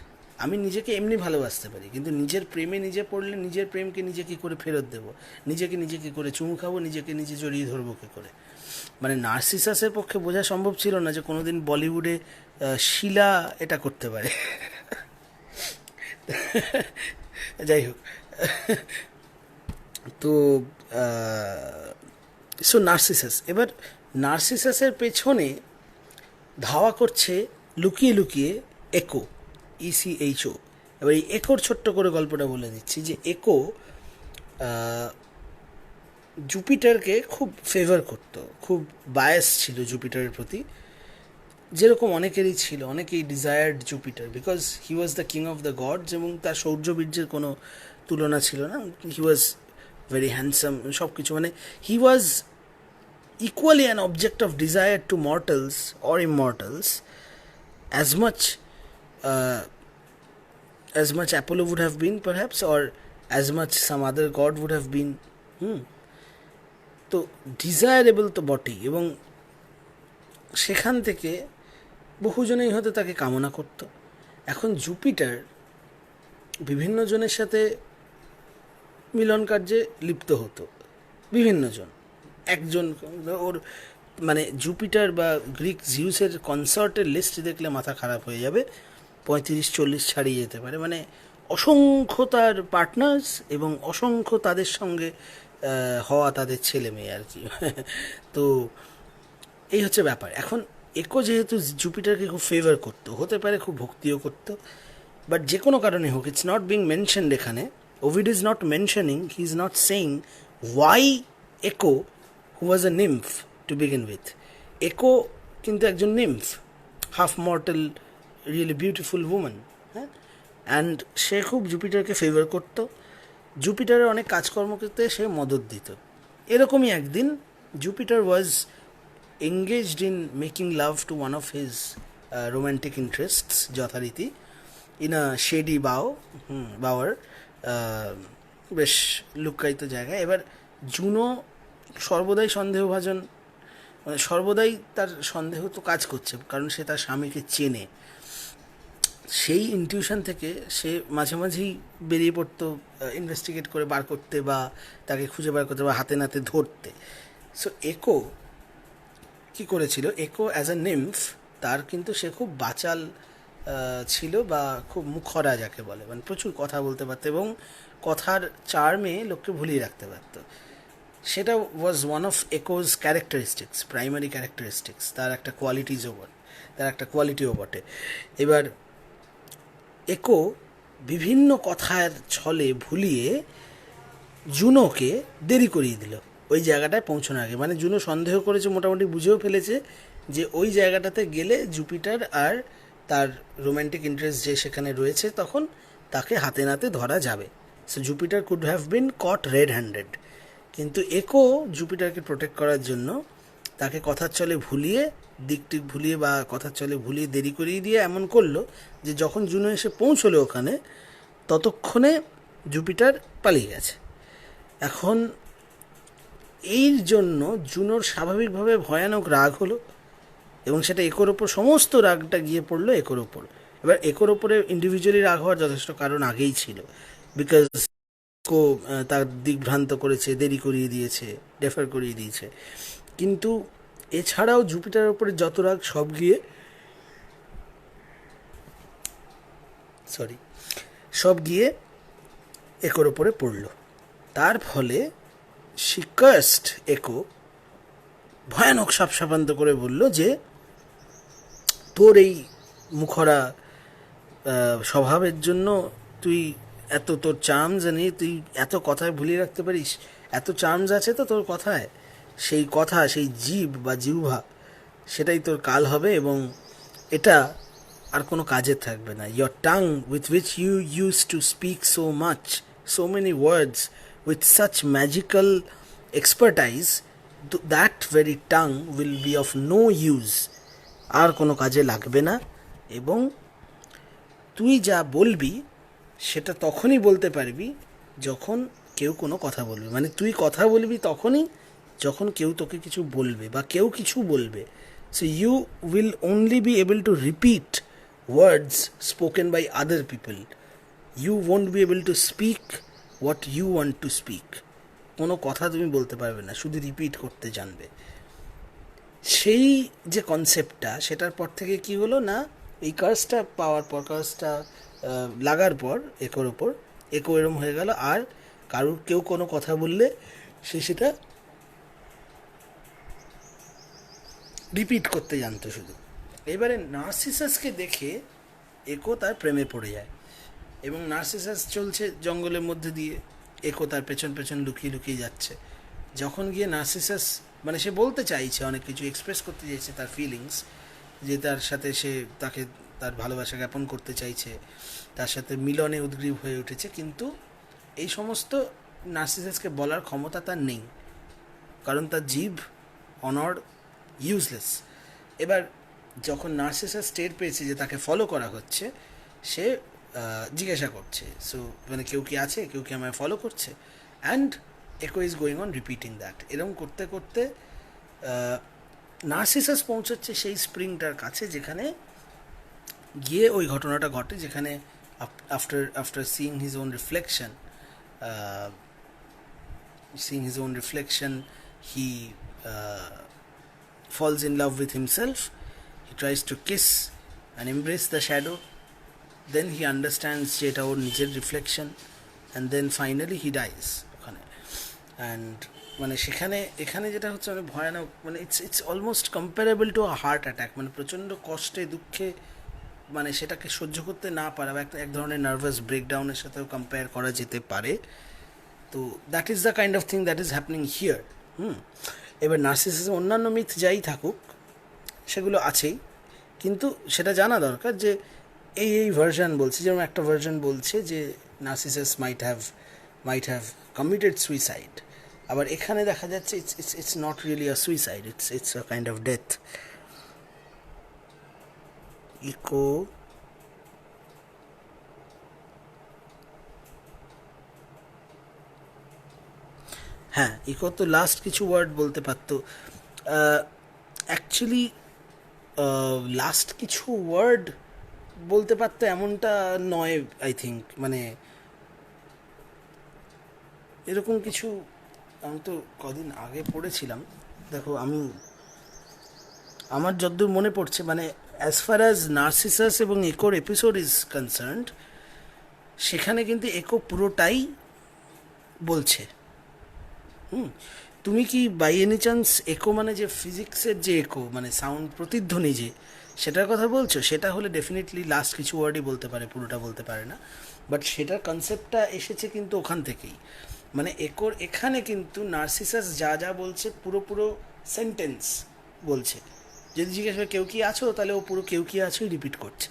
আমি নিজেকে এমনি ভালোবাসতে পারি, কিন্তু নিজের প্রেমে নিজে পড়লে নিজের প্রেমকে নিজে কী করে ফেরত দেবো, নিজেকে নিজে কী করে চুমু খাবো, নিজেকে নিজে জড়িয়ে ধরবো কী করে? মানে নার্সিসাসের পক্ষে বোঝা সম্ভব ছিল না যে কোনোদিন বলিউডে শিলা এটা করতে পারে। যাই হোক, তো সো নার্সিসাস, এবার নার্সিসাসের পেছনে ধাওয়া করছে লুকিয়ে লুকিয়ে একো, ECHO। এবার এই একোর ছোট্ট করে গল্পটা বলে দিচ্ছি যে একো জুপিটারকে খুব ফেভার করতো, খুব বায়াস ছিল জুপিটারের প্রতি, যেরকম অনেকেরই ছিল, অনেকেই desired Jupiter, because he was the king of the gods, এবং তার শৌর্যবীর্যের কোনো তুলনা ছিল না। হি ওয়াজ ভেরি হ্যান্ডসাম, সব কিছু, মানে হি ওয়াজ equally an object of desire to mortals or immortals, as much Apollo would have been perhaps, or as much some other god would have been. তো ডিজায়ারেবল তো বটেই, এবং সেখান থেকে বহুজনেই হয়তো তাকে কামনা করত। এখন জুপিটার বিভিন্ন জনের সাথে মিলন কার্যে লিপ্ত হতো, বিভিন্ন জন, একজন ওর মানে জুপিটার বা গ্রিক জিউসের কনসার্টের লিস্ট দেখলে মাথা খারাপ হয়ে যাবে, 35-40 ছাড়িয়ে যেতে পারে, মানে অসংখ্য তার পার্টনার্স এবং অসংখ্য তাদের সঙ্গে হওয়া তাদের ছেলে মেয়ে আর কি। তো এই হচ্ছে ব্যাপার। এখন একো যেহেতু জুপিটারকে খুব ফেভার করতো, হতে পারে খুব ভক্তিও করতো, বাট যে কোনো কারণে হোক, ইটস নট বিং মেনশনড এখানে, Ovid is not mentioning, he is not saying why Echo, who was a nymph to begin with. একো কিন্তু একজন nymph, half mortal, really beautiful women, হ্যাঁ, অ্যান্ড সে খুব জুপিটারকে ফেভার করতো, জুপিটারের অনেক কাজকর্ম করতে সে মদত দিত। এরকমই একদিন Jupiter was engaged in making love to one of his romantic interests, যথারীতি ইন আ শেডি বাওয়ার, বেশ লুক্কায়িত জায়গায়। এবার জুনো সর্বদাই সন্দেহভাজন, মানে সর্বদাই তার সন্দেহ তো কাজ করছে, কারণ সে তার স্বামীকে চেনে। সেই ইনটিউশন থেকে সে মাঝে মাঝেই বেরিয়ে পড়তো ইনভেস্টিগেট করে বার করতে, বা তাকে খুঁজে বার করতে, বা হাতে নাতে ধরতে। সো একো কী করেছিল, একো অ্যাজ আ নিম্ফ, তার কিন্তু সে খুব বাচাল ছিল, বা খুব মুখরা যাকে বলে, মানে প্রচুর কথা বলতে পারতো এবং কথার চার্মে লোককে ভুলিয়ে রাখতে পারতো। সেটা was one of Echo's characteristics, primary characteristics, তার একটা কোয়ালিটিও বটে। এবার একো বিভিন্ন কথার ছলে ভুলিয়ে জুনোকে দেরি করিয়ে দিল ওই জায়গাটায় পৌঁছানোর আগে। মানে জুনো সন্দেহ করেছে, মোটামুটি বুঝেও ফেলেছে যে ওই জায়গাটাতে গেলে জুপিটার আর তার রোম্যান্টিক ইন্টারেস্ট যে সেখানে রয়েছে তখন তাকে হাতে নাতে ধরা যাবে। So Jupiter could have been caught red handed. কিন্তু একো জুপিটারকে প্রোটেক্ট করার জন্য তাকে কথার চলে ভুলিয়ে, দিকটিক ভুলিয়ে বা কথার চলে ভুলিয়ে দেরি করিয়ে দিয়ে এমন করলো যে যখন জুনো এসে পৌঁছলো ওখানে ততক্ষণে জুপিটার পালিয়ে গেছে। এখন এর জন্য জুনোর স্বাভাবিকভাবে ভয়ানক রাগ হলো এবং সেটা একোর ওপর, সমস্ত রাগটা গিয়ে পড়লো একোর ওপর। এবার একোর ওপরে ইন্ডিভিজুয়ালি রাগ হওয়ার যথেষ্ট কারণ আগেই ছিল, বিকজ কো তার দিকভ্রান্ত করেছে, দেরি করিয়ে দিয়েছে, ডেফার করিয়ে দিয়েছে। কিন্তু এছাড়াও জুপিটারের ওপরে যত রাগ সব গিয়ে একোর ওপরে পড়লো। তার ফলে শিকাস্ট একো ভয়ানক সাপসাপান্ত করে বলল যে তোর এই মুখরা স্বভাবের জন্য তুই এত, তোর চার্মস নিয়ে তুই এত কথায় ভুলিয়ে রাখতে পারিস, এত চার্মস আছে তো তোর কথায়, সেই কথা, সেই জিভ বা জিহ্বা, সেটাই তোর কাল হবে এবং এটা আর কোনো কাজে থাকবে না। Your tongue with which you used to speak so much, so many words with such magical expertise, that very tongue will be of no use, আর কোনো কাজে লাগবে না। এবং তুই যা বলবি সেটা তখনই বলতে পারবি যখন কেউ কোনো কথা বলবে। মানে তুই কথা বলবি তখনই যখন কেউ তোকে কিছু বলবে বা কেউ কিছু বলবে। So you will only be able to repeat words spoken by other people, you won't be able to speak what you want to speak. কোনো কথা তুমি বলতে পারবে না, শুধু রিপিট করতে জানবে। সেই যে কনসেপ্টটা, সেটার পর থেকে কি হলো না, এই কার্সটা পাওয়ার পর, কার্সটা লাগার পর একোর ওপর, একো এরম হয়ে গেল আর কেউ কোনো কথা বললে সে সেটা রিপিট করতে জানতো শুধু। এবারে নার্সিসাসকে দেখে একো তার প্রেমে পড়ে যায় এবং নার্সিসাস চলছে জঙ্গলের মধ্যে দিয়ে, একো তার পেছন পেছন লুকিয়ে লুকিয়ে যাচ্ছে। যখন গিয়ে নার্সিসাস, মানে সে বলতে চাইছে অনেক কিছু, এক্সপ্রেস করতে চাইছে তার ফিলিংস, যে তার সাথে সে তাকে তার ভালোবাসা জ্ঞাপন করতে চাইছে, তার সাথে মিলনে উদ্গ্রীব হয়ে উঠেছে, কিন্তু এই সমস্ত নার্সিসাসকে বলার ক্ষমতা তার নেই, কারণ তার জিভ অনড়, ইউজলেস। এবার যখন নার্সিসাস টের পেয়েছে যে তাকে ফলো করা হচ্ছে, সে জিজ্ঞাসা করছে, সো মানে কেউ কি আছে, কেউ কি আমায় ফলো করছে, অ্যান্ড একো is going on repeating that. এরকম করতে করতে নার্সিসাস পৌঁছচ্ছে সেই স্প্রিংটার কাছে, যেখানে গিয়ে ওই ঘটনাটা ঘটে, যেখানে after seeing his own reflection he falls in love with himself. He tries to kiss and embrace the shadow. Then he understands যে এটা ওর নিজের reflection, and then finally he dies ওখানে। অ্যান্ড মানে এখানে যেটা হচ্ছে মানে ভয়ানক, মানে it's almost comparable to a heart attack. মানে প্রচণ্ড কষ্টে, দুঃখে, মানে সেটাকে সহ্য করতে না পারা, এক ধরনের নার্ভাস ব্রেকডাউনের সাথেও কম্পেয়ার করা যেতে পারে। তো that is the kind of thing that is happening here. এবার নার্সিসিজম অন্যান্য মিথ যাই থাকুক, সেগুলো আছেই, কিন্তু সেটা জানা দরকার যে এই ভার্সন বলছে, যেমন একটা ভার্সন বলছে যে Narcissus might have committed suicide. আবার এখানে দেখা যাচ্ছে it's not really a suicide, it's a kind of death. Echo হ্যাঁ, ইকো তো লাস্ট কিছু ওয়ার্ড বলতে পারতো। অ্যাকচুয়ালি লাস্ট কিছু ওয়ার্ড বলতে পারতো এমনটা নয়, আই থিঙ্ক। মানে এরকম কিছু আমি তো কদিন আগে পড়েছিলাম, দেখো আমার যতদূর মনে পড়ছে, মানে অ্যাজ ফার অ্যাজ নার্সিসাস এবং একোর এপিসোড ইজ কনসার্নড, সেখানে কিন্তু একো পুরোটাই বলছে। তুমি কি বাই এনি চান্স একো মানে যে ফিজিক্সের যে একো, মানে সাউন্ড, প্রতিধ্বনি যে, সেটার কথা বলছো? সেটা হলে ডেফিনেটলি লাস্ট কিছু ওয়ার্ডই বলতে পারে, পুরোটা বলতে পারে না। বাট সেটার কনসেপ্টটা এসেছে কিন্তু ওখান থেকেই। মানে একর এখানে কিন্তু নার্সিসাস যা যা বলছে পুরো পুরো সেন্টেন্স বলছে। যদি জিজ্ঞেস করে কেউ কি আছো, তাহলে ও পুরো কেউ কি আছোই রিপিট করছে।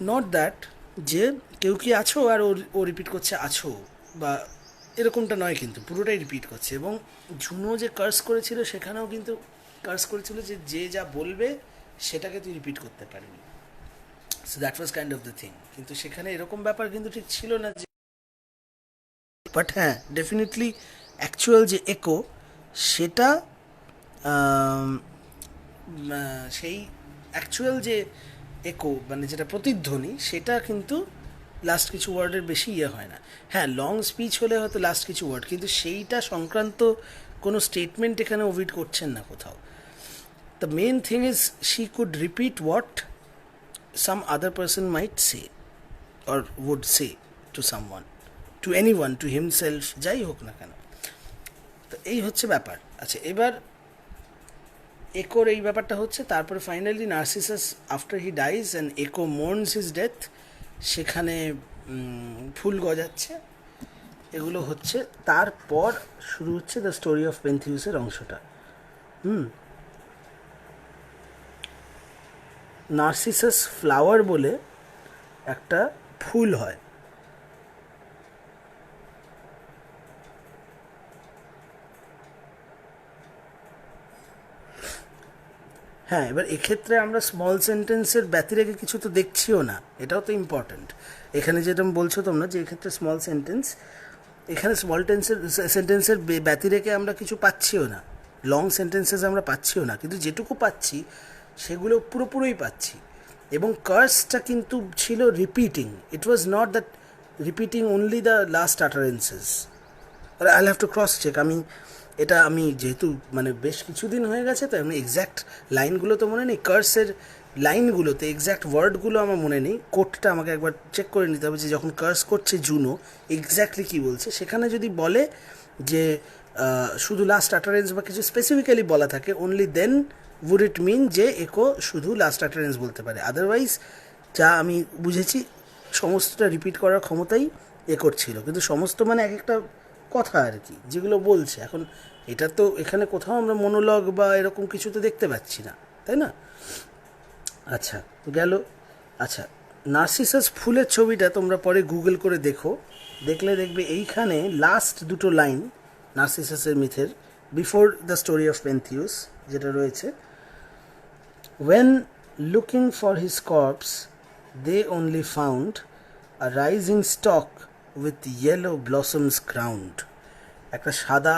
নট দ্যাট যে কেউ কি আছো আর ও রিপিট করছে আছো, বা এরকমটা নয়, কিন্তু পুরোটাই রিপিট করছে। এবং জুনো যে কার্স করেছিল সেখানেও কিন্তু কার্স করেছিল যে যে যা বলবে সেটাকে তুই রিপিট করতে পারবি। So that was kind of the thing. কিন্তু সেখানে এরকম ব্যাপার কিন্তু ঠিক ছিল না যে, বাট হ্যাঁ ডেফিনেটলি অ্যাকচুয়াল যে একো সেটা সেই অ্যাকচুয়াল যে একো মানে যেটা প্রতিধ্বনি সেটা কিন্তু লাস্ট কিছু ওয়ার্ডের বেশি ইয়ে হয় না। হ্যাঁ লং স্পিচ হলে হয়তো লাস্ট কিছু ওয়ার্ড, কিন্তু সেইটা সংক্রান্ত কোনো স্টেটমেন্ট এখানে ওভিড করছেন না কোথাও। The main thing is she could repeat what some other person might say or would say to someone, to anyone, to himself, যাই হোক না কেন। তো এই হচ্ছে ব্যাপার। আচ্ছা এবার একোর এই ব্যাপারটা হচ্ছে, তারপরে finally narcissus after he dies and একো মোর্নস হিজ ডেথ, সেখানে ফুল গজাচ্ছে, এগুলো হচ্ছে। তারপর শুরু হচ্ছে দ্য স্টোরি অফ পেন্থিউসের অংশটা। নার্সিসাস ফ্লাওয়ার বলে একটা ফুল হয়। হ্যাঁ এবার এক্ষেত্রে আমরা স্মল সেন্টেন্সের ব্যতিরেকে কিছু তো দেখছিও না, এটাও তো ইম্পর্ট্যান্ট। এখানে যেটা বলছো তোমরা যে এক্ষেত্রে স্মল সেন্টেন্স, এখানে স্মল সেন্টেন্সের ব্যতিরেকে আমরা কিছু পাচ্ছিও না, লং সেন্টেন্সেস আমরা পাচ্ছিও না, কিন্তু যেটুকু পাচ্ছি সেগুলো পুরোপুরোই পাচ্ছি। এবং কার্সটা কিন্তু ছিল repeating, it was not that repeating only the last utterances. I have to cross check. আমি যেহেতু মানে বেশ কিছুদিন হয়ে গেছে, তো আমি এক্স্যাক্ট লাইনগুলো তো মনে নেই, কার্সের লাইনগুলোতে এক্স্যাক্ট ওয়ার্ডগুলো আমার মনে নেই। কোডটা আমাকে একবার চেক করে নিতে হবে যে যখন কার্স করছে জুনো এক্স্যাক্টলি কী বলছে। সেখানে যদি বলে যে শুধু লাস্ট আটারেন্স বা কিছু স্পেসিফিক্যালি বলা থাকে, অনলি দেন উড ইট মিন যে একো শুধু লাস্ট আটারেন্স বলতে পারে। আদারওয়াইজ যা আমি বুঝেছি সমস্তটা রিপিট করার ক্ষমতাই একোর ছিল, কিন্তু সমস্ত মানে এক একটা কথা আর কি যেগুলো বলছে। এখন এটা তো এখানে কোথাও আমরা মনোলগ বা এরকম কিছু তো দেখতে পাচ্ছি না, তাই না? আচ্ছা গেল। আচ্ছা নার্সিসাস ফুলের ছবিটা তোমরা পরে গুগল করে দেখো, দেখলে দেখবে এইখানে লাস্ট দুটো লাইন নার্সিসাসের মিথের before the story of Pentheus যেটা রয়েছে, when looking for his corpse they only found a rising stalk with yellow blossoms crowned, একটা সাদা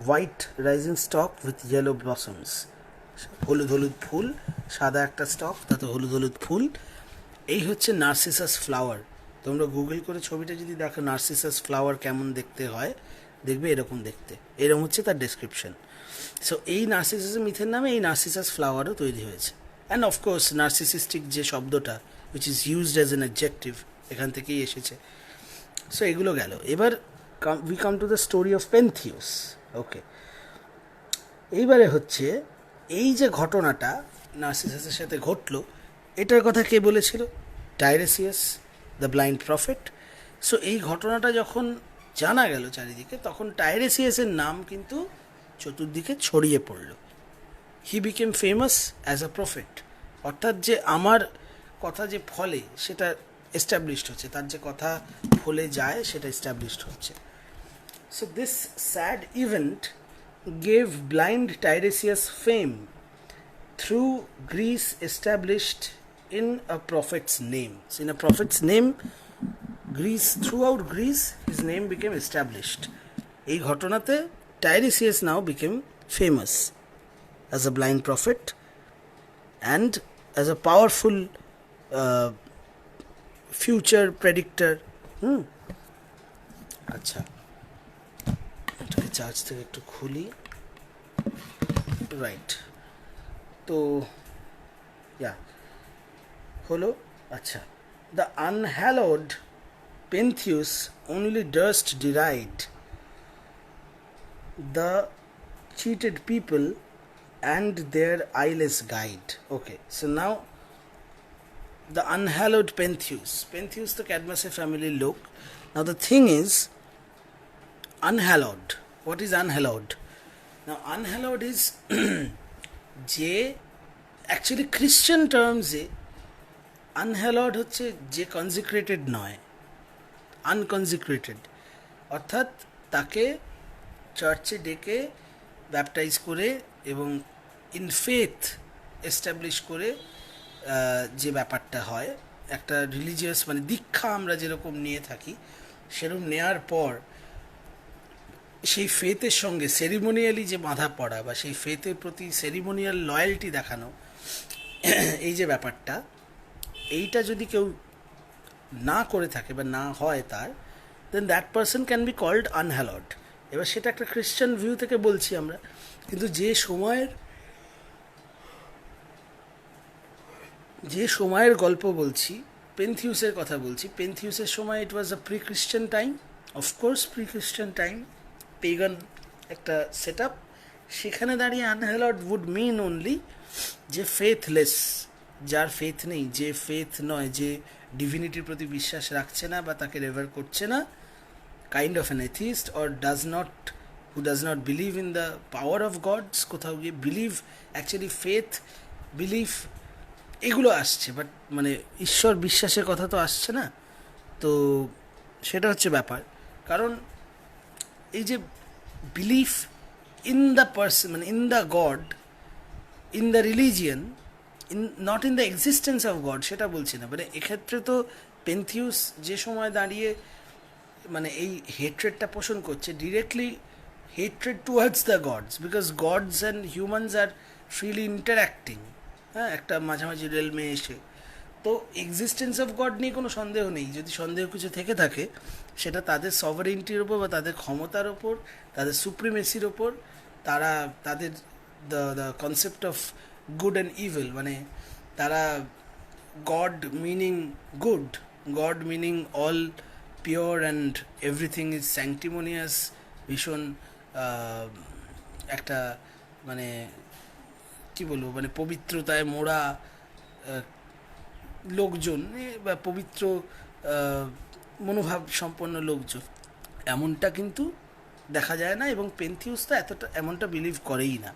white rising stock with yellow blossoms, হলুদ হলুদ ফুল, সাদা একটা স্টক তাতে হলুদ হলুদ ফুল। এই হচ্ছে নার্সিসাস ফ্লাওয়ার। তোমরা গুগল করে ছবিটা যদি দেখো নার্সিসাস ফ্লাওয়ার কেমন দেখতে হয়, দেখবে এরকম দেখতে, এরকম হচ্ছে তার ডেসক্রিপশন। সো এই নার্সিসাস মিথের নামে এই নার্সিসাস ফ্লাওয়ারও তৈরি হয়েছে। অ্যান্ড অফকোর্স নার্সিসিস্টিক যে শব্দটা which is used as an adjective এখান থেকেই এসেছে। সো এগুলো গেল। এবার we come to the story of Pentheus. ওকে, এইবারে হচ্ছে এই যে ঘটনাটা নার্সিসাসের সাথে ঘটলো, এটার কথা কে বলেছিল? টাইরেসিয়াস দ্য ব্লাইন্ড প্রফেট। সো এই ঘটনাটা যখন জানা গেল চারিদিকে, তখন টাইরেসিয়াসের নাম কিন্তু চতুর্দিকে ছড়িয়ে পড়ল। He became famous as a prophet, অর্থাৎ যে আমার কথা যে ফলে সেটা এস্টাবলিশড হচ্ছে, তার যে কথা ফলে যায় সেটা এস্টাবলিশড হচ্ছে। So this sad event gave blind Tiresias fame through Greece established in a prophet's name. So in a prophet's name, throughout Greece, his name became established. এই ঘটনাতে Tiresias now became famous as a blind prophet and as a powerful future predictor. আচ্ছা এটাকে charge থেকে একটু খুলি। Right, তো হলো। আচ্ছা, the unhallowed পেন্থিউস only durst deride the cheated people and their eyeless guide. Okay, so now the unhallowed Pentheus. Pentheus তো ক্যাডমাসের ফ্যামিলির লোক। Now the thing is unhallowed. What is unhallowed? Now unhallowed is যে actually Christian টার্মসে unhallowed হচ্ছে যে কনজিক্রেটেড নয়, আনকনজিক্রেটেড, অর্থাৎ তাকে চার্চে ডেকে ব্যাপটাইজ করে এবং ইন ফেথ এস্টাবলিশ করে যে ব্যাপারটা হয়, একটা রিলিজিয়াস মানে দীক্ষা আমরা যেরকম নিয়ে থাকি সেরকম নেওয়ার পর সেই ফেথের সঙ্গে সেরিমোনিয়ালি যে বাঁধা পড়া বা সেই ফেথের প্রতি সেরিমোনিয়াল লয়্যালটি দেখানো, এই যে ব্যাপারটা, এইটা যদি কেউ না করে থাকে বা না হয় তার, then that person can be called unhallowed. এবার সেটা একটা খ্রিশ্চান ভিউ থেকে বলছি আমরা, কিন্তু যে সময়ের গল্প বলছি, পেন্থিউসের কথা বলছি, পেন্থিউসের সময় it was a pre Christian time, of course pre Christian time, pagan একটা সেট আপ। সেখানে দাঁড়িয়ে আনহ্যালড উড মিন অনলি যে ফেথলেস, যার ফেথ নেই, যে ফেথ নয়, যে ডিভিনিটির প্রতি বিশ্বাস রাখছে না বা তাকে রেভার করছে না, kind of an atheist, or who does not believe in the power of gods. কোথাও গিয়ে বিলিভ, অ্যাকচুয়ালি ফেথ, বিলিফ এগুলো আসছে, বাট মানে ঈশ্বর বিশ্বাসের কথা তো আসছে না। তো সেটা হচ্ছে ব্যাপার। কারণ এই যে বিলিফ ইন দ্য পার্সন, মানে in the god, in the religion, not in the existence of god, সেটা বলছি না। মানে এক্ষেত্রে তো পেন্থিউস যে সময় দাঁড়িয়ে মানে এই হেট্রেডটা পোষণ করছে, directly hatred towards the gods, because gods and humans are freely interacting. হ্যাঁ, একটা মাঝামাঝি রেলমে এসে, তো এক্সিস্টেন্স অফ গড নিয়ে কোনো সন্দেহ নেই। যদি সন্দেহ কিছু থেকে থাকে সেটা তাদের সভারেন্টির ওপর বা তাদের ক্ষমতার ওপর, তাদের সুপ্রিমেসির ওপর, তাদের the concept of good and evil, মানে তারা god meaning good, god meaning all pure and everything is sanctimonious, ভীষণ একটা মানে কী বলবো, মানে পবিত্রতায় মোড়া লোকজন বা পবিত্র মনোভাব সম্পন্ন লোকজন, এমনটা কিন্তু দেখা যায় না। এবং পেন্থিউস তো এমনটা বিলিভ করেই না।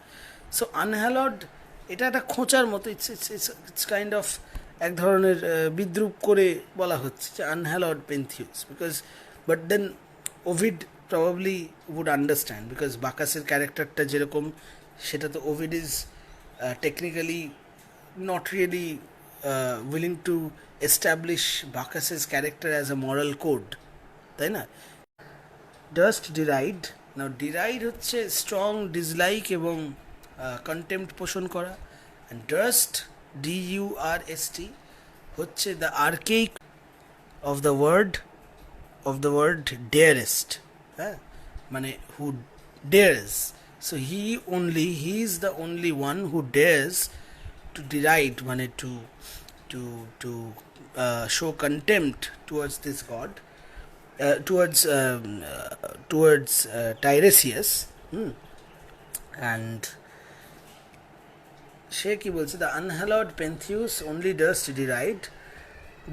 সো আনহ্যালড এটা একটা খোঁচার মতো, ইটস কাইন্ড অফ এক ধরনের বিদ্রুপ করে বলা হচ্ছে যে unhallowed Pentheus, because but then Ovid probably would understand, because বাকাসের ক্যারেক্টারটা যেরকম, সেটা তো Ovid is technically not really willing to establish Bacchus's character as a moral code, তাই না? Durst deride, now deride হচ্ছে strong dislike এবং contempt পোষণ করা, and Durst, Durst, হচ্ছে the archaic of the word dearest, হ্যাঁ, মানে who dares. So he is the only one who dares to deride, মানে to show contempt towards this god, towards Tiresias, and সে কি বলছে, the unhallowed Pentheus only does to deride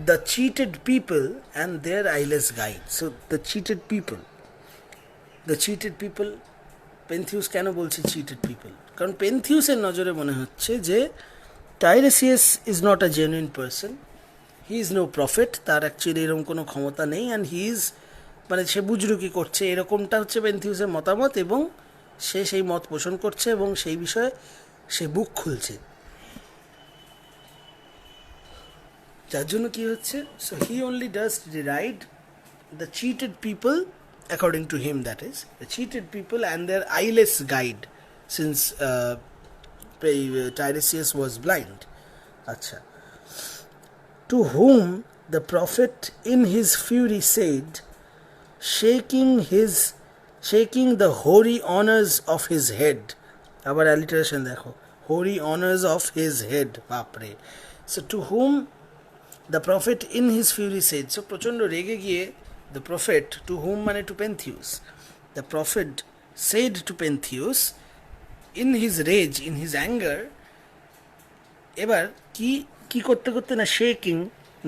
the cheated people and their eyeless guide. So the cheated people, পেন্থিউস কেন বলছে cheated people? কারণ পেন্থিউসের নজরে মনে হচ্ছে যে Tiresias is not a genuine person, he is no prophet, তার অ্যাকচুয়ালি এরকম কোনো ক্ষমতা নেই, অ্যান্ড হি ইজ মানে সে বুজরুকি করছে, এরকমটা হচ্ছে পেন্থিউসের মতামত, এবং সে সেই মত পোষণ করছে এবং সেই বিষয়ে সে বুক খুলছে। যার জন্য কী হচ্ছে, so he only does deride the cheated people, according to him, that is the cheated people and their eyeless guide, since Tiresias was blind. Acha. To whom the prophet in his fury said, shaking the hoary honors of his head. Abar alliteration dekho, hoary honors of his head, bapre. So to whom the prophet in his fury said, so prochondo rege giye the prophet, to whom মানে to Pentheus, the prophet said to Pentheus in his rage, in his anger, এবার কি করতে করতে না shaking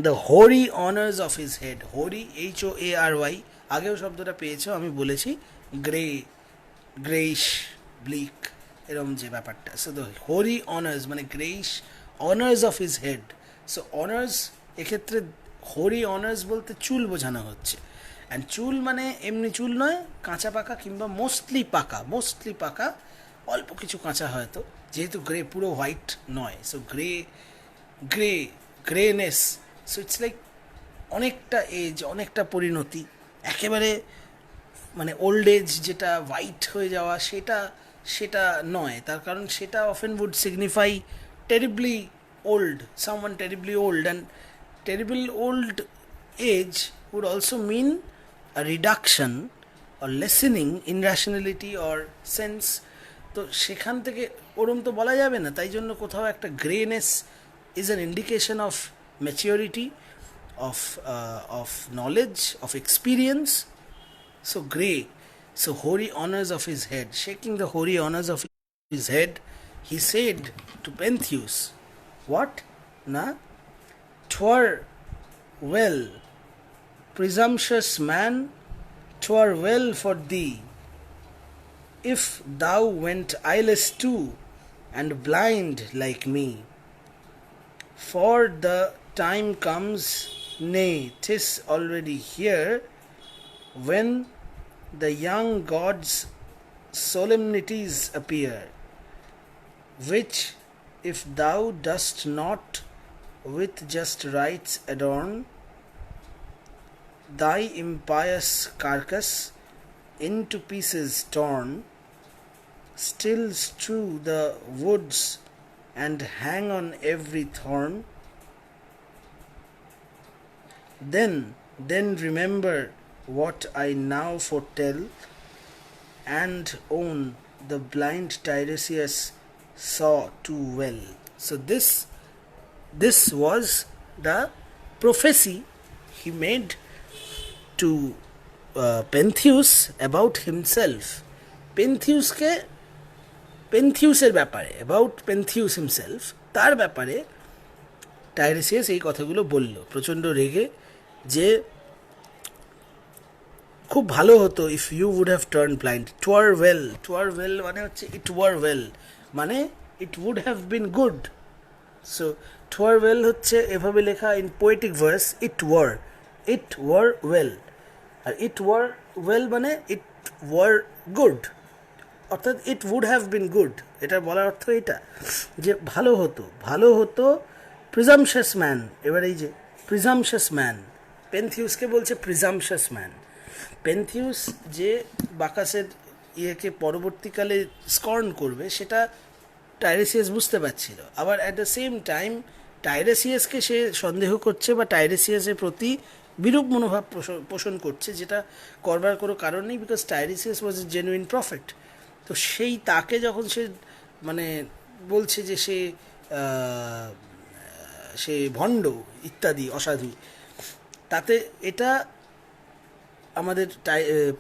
the hoary honours of his head, hoary HOARY, আগেও শব্দটা পেয়েছো, আমি বলেছি গ্রেইশ ব্লিক এরম যে ব্যাপারটা। সো দ্য হোরি অনার্স মানে greyish honours of his head. So honours এক্ষেত্রে হোরি অনার্স বলতে চুল বোঝানো হচ্ছে। অ্যান্ড চুল মানে এমনি চুল নয়, কাঁচা পাকা কিংবা মোস্টলি পাকা, অল্প কিছু কাঁচা হয়তো, যেহেতু গ্রে পুরো হোয়াইট নয়। সো গ্রেনেস, সো ইটস লাইক অনেকটা এজ, অনেকটা পরিণতি, একেবারে মানে ওল্ড এজ যেটা হোয়াইট হয়ে যাওয়া সেটা নয়। তার কারণ সেটা often would signify terribly old, someone terribly old, and terrible old age would also mean a reduction or lessening in rationality or sense। তো সেখান থেকে ওরম তো বলা যাবে না, তাই জন্য কোথাও একটা greyness is an indication of maturity, of knowledge, of experience. So grey, so hoary honors of his head, shaking the hoary honors of his head, he said to Pentheus, what? Na? 'Twere well, presumptuous man, 'twere well for thee, if thou went eyeless too, and blind like me. For the time comes, nay, 'tis already here, when the young gods' solemnities appear, which if thou dost not with just rites adorn, thy impious carcass into pieces torn, still strew the woods and hang on every thorn. Then remember what I now foretell, and own the blind Tiresias saw too well. So this was the prophecy he made to Pentheus about himself. পেন্থিউসের ব্যাপারে, about পেন্থিউস himself, তার ব্যাপারে টাইরেসিয়াস এই কথাগুলো বলল প্রচণ্ড রেগে, যে খুব ভালো হতো if you would have turn blind. টুয়ার well মানে হচ্ছে ইট ওয়ার ওয়েল, মানে ইট would have been good. So টুয়ার well হচ্ছে এভাবে লেখা in poetic verse, it were well, R it were well মানে ইট ওয়ার গুড, অর্থাৎ ইট উড হ্যাভ বিন গুড। এটার বলার অর্থ এটা যে ভালো হতো প্রিজামশাস ম্যান। এবার এই যে প্রিজামশাস ম্যান, পেন্থিউসকে বলছে প্রিজামশাস ম্যান। পেন্থিউস যে বাকাসের ইয়েকে পরবর্তীকালে স্কর্ন করবে সেটা টাইরেসিয়াস বুঝতে পারছিল। আবার অ্যাট দ্য সেম টাইম টাইরেসিয়াসকে সে সন্দেহ করছে বা টাইরেসিয়াসের প্রতি বিরূপ মনোভাব পোষণ করছে, যেটা করবার কোনো কারণ নেই, because Tiresias was a genuine prophet. তো সেই তাকে যখন সে মানে বলছে যে সে ভণ্ড ইত্যাদি অসাধু, তাতে এটা আমাদের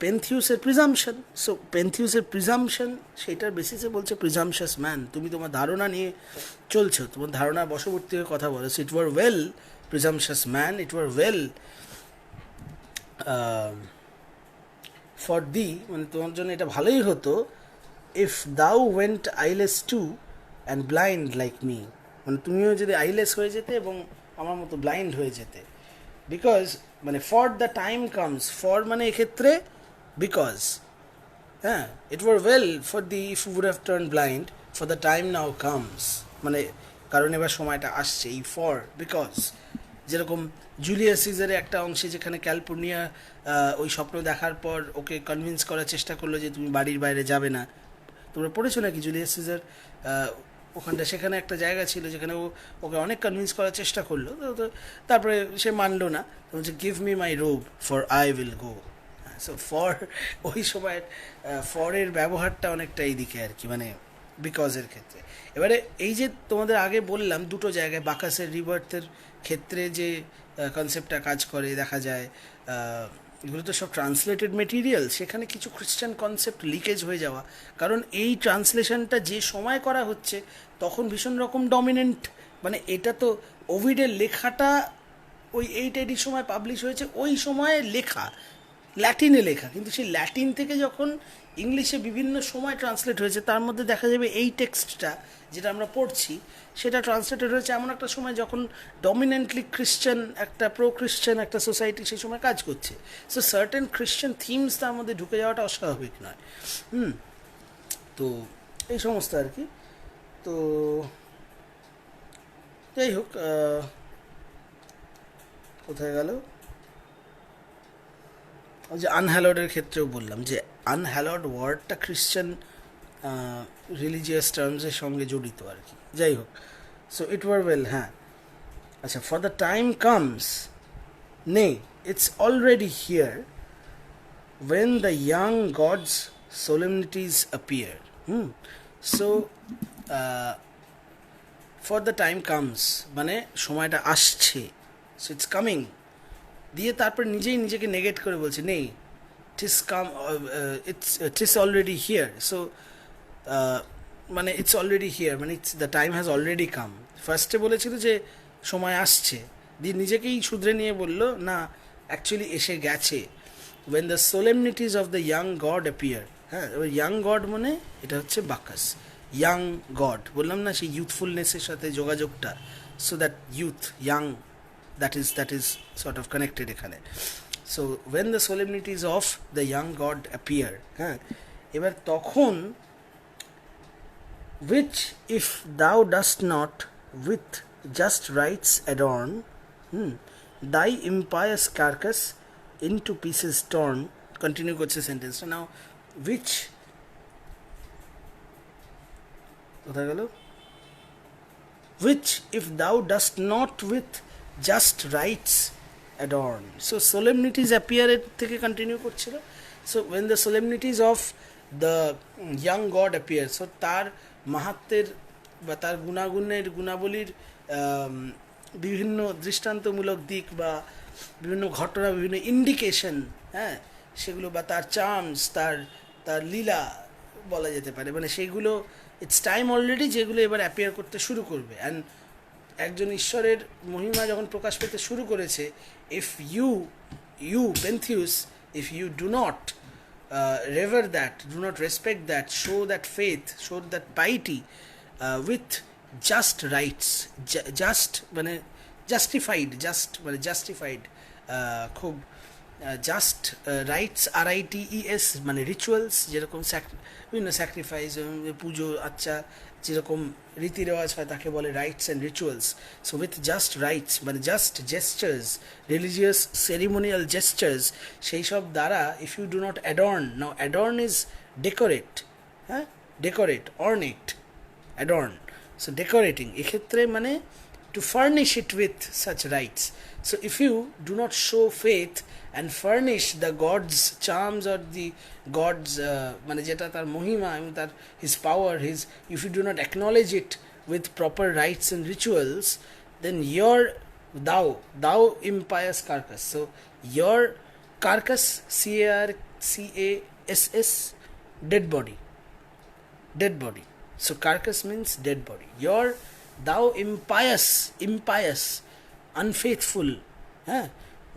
পেন্থিউসের প্রিজামশন। সো পেন্থিউসের প্রিজামশন, সেইটার বেসিসে বলছে প্রিজামশাস ম্যান, তুমি তোমার ধারণা নিয়ে চলছো, তোমার ধারণার বশবর্তী হয়ে কথা বলো। So it were well, presumptuous man, it were well for thee, মানে তোমার জন্য এটা ভালোই হতো, if thou went eyeless too and blind like me, মানে তুমিও যদি আইলেস হয়ে যেতে এবং আমার মতো ব্লাইন্ড হয়ে যেতে। বিকজ মানে for the time comes, for মানে এক্ষেত্রে বিকজ, হ্যাঁ, it were well for thee if you would have turn blind, for the time now comes, মানে কারণ এবার সময়টা আসছে। এই ফর বিকজ, যেরকম জুলিয়াস সিজারে একটা অংশে যেখানে ক্যালিফোর্নিয়া ওই স্বপ্ন দেখার পর ওকে কনভিন্স করার চেষ্টা করলো যে তুমি বাড়ির বাইরে যাবে না। তোমরা পড়েছো নাকি জুলিয়াস সিজার? ওখানটা সেখানে একটা জায়গা ছিল যেখানে ওকে অনেক কনভিন্স করার চেষ্টা করলো, তো তারপরে সে মানলো না। তো বলছে give me my রোব for I will go. So for, ওই সময়ের ফরের ব্যবহারটা অনেকটা এইদিকে আর কি, মানে বিকজের ক্ষেত্রে। এবারে এই যে তোমাদের আগে বললাম দুটো জায়গায় বাকাসের রিবার্থের ক্ষেত্রে যে কনসেপ্টটা কাজ করে দেখা যায়, এগুলো তো সব ট্রান্সলেটেড মেটেরিয়াল, সেখানে কিছু খ্রিস্টান কনসেপ্ট লিকেজ হয়ে যাওয়া, কারণ এই ট্রান্সলেশনটা যে সময় করা হচ্ছে তখন ভীষণ রকম ডমিনেন্ট, মানে এটা তো ওভিডের লেখাটা ওই 880 সময় পাবলিশ হয়েছে, ওই সময়ে লেখা, ল্যাটিনে লেখা, কিন্তু সেই ল্যাটিন থেকে যখন ইংলিশে বিভিন্ন সময় ট্রান্সলেট হয়েছে, তার মধ্যে দেখা যাবে এই টেক্সটটা যেটা আমরা পড়ছি সেটা ট্রান্সলেটেড হয়েছে এমন একটা সময় যখন ডমিনেন্টলি খ্রিশ্চান একটা প্রো খ্রিশ্চান একটা সোসাইটি সেই সময় কাজ করছে। সো সার্টেন খ্রিশ্চান থিমস তার মধ্যে ঢুকে যাওয়াটা অস্বাভাবিক নয়। তো এই সমস্ত আর কি। তো যাই হোক, কোথায় গেল, ওই যে আনহ্যালোডের ক্ষেত্রেও বললাম যে আনহ্যালোড ওয়ার্ডটা খ্রিশ্চান রিলিজিয়াস টার্মসের সঙ্গে জড়িত আর কি। যাই হোক, সো ইট ওয়ার ওয়েল, হ্যাঁ আচ্ছা, ফর দ্য টাইম কামস, নেই it's already here, when the young gods solemnities appear. So for the time comes মানে সময়টা আসছে, so it's coming দিয়ে তারপর নিজেই নিজেকে নেগেট করে বলছে নেই, tis come, tis already here. So মানে ইটস অলরেডি হিয়ার মানে it's the time has already come. ফার্স্টে বলেছিল যে সময় আসছে, দিয়ে নিজেকেই শুধরে নিয়ে বলল না, অ্যাকচুয়ালি এসে গেছে। when the solemnities of the young god appear, হ্যাঁ এবার ইয়াং গড মানে এটা হচ্ছে বাকাস, ইয়াং গড বললাম না, সেই ইউথফুলনেসের সাথে যোগাযোগটা, so that youth young, that is sort of connected এখানে। So when the solemnities of the young god appear, হ্যাঁ এবার তখন, which if thou dost not with just rites adorn, thy impious carcass into pieces torn, continue করছে সেন্টেন্সটা। নাও which, কোথায় গেল, which if thou dost not with just rites adorn, so solemnities appear এর থেকে continue করছিল। so when the solemnities of the young god appear, so তার মাহাত্মের বা তার গুণাবলীর বিভিন্ন দৃষ্টান্তমূলক দিক বা বিভিন্ন ঘটনা, বিভিন্ন ইন্ডিকেশন, হ্যাঁ সেগুলো, বা তার চার্মস, তার লীলা বলা যেতে পারে, মানে সেইগুলো ইটস টাইম অলরেডি যেগুলো এবার অ্যাপিয়ার করতে শুরু করবে। অ্যান্ড একজন ঈশ্বরের মহিমা যখন প্রকাশ পেতে শুরু করেছে, if you Pentheus, if you do not revere that, do not respect that, show that faith, show that piety with just rights, just মানে জাস্টিফাইড, জাস্ট মানে জাস্টিফাইড, খুব জাস্ট রাইটস, RITES মানে রিচুয়ালস, যেরকম বিভিন্ন স্যাক্রিফাইস, পুজো, আচ্ছা যেরকম রীতি রেওয়াজ হয় তাকে বলে rites and rituals. So with just rites মানে just gestures, religious ceremonial gestures, সেই সব দ্বারা if you do not adorn, now adorn is decorate, হ্যাঁ decorate, ornate, adorn, so decorating এক্ষেত্রে মানে to furnish it with such rites. So if you do not show faith and furnish the God's charms or the God's মানে যেটা তার মহিমা এবং তার his power, if you do not acknowledge it with proper rites and rituals, then thou impious carcass, so your carcass, CARCASS, dead body, so carcass means dead body, thou impious, unfaithful, হ্যাঁ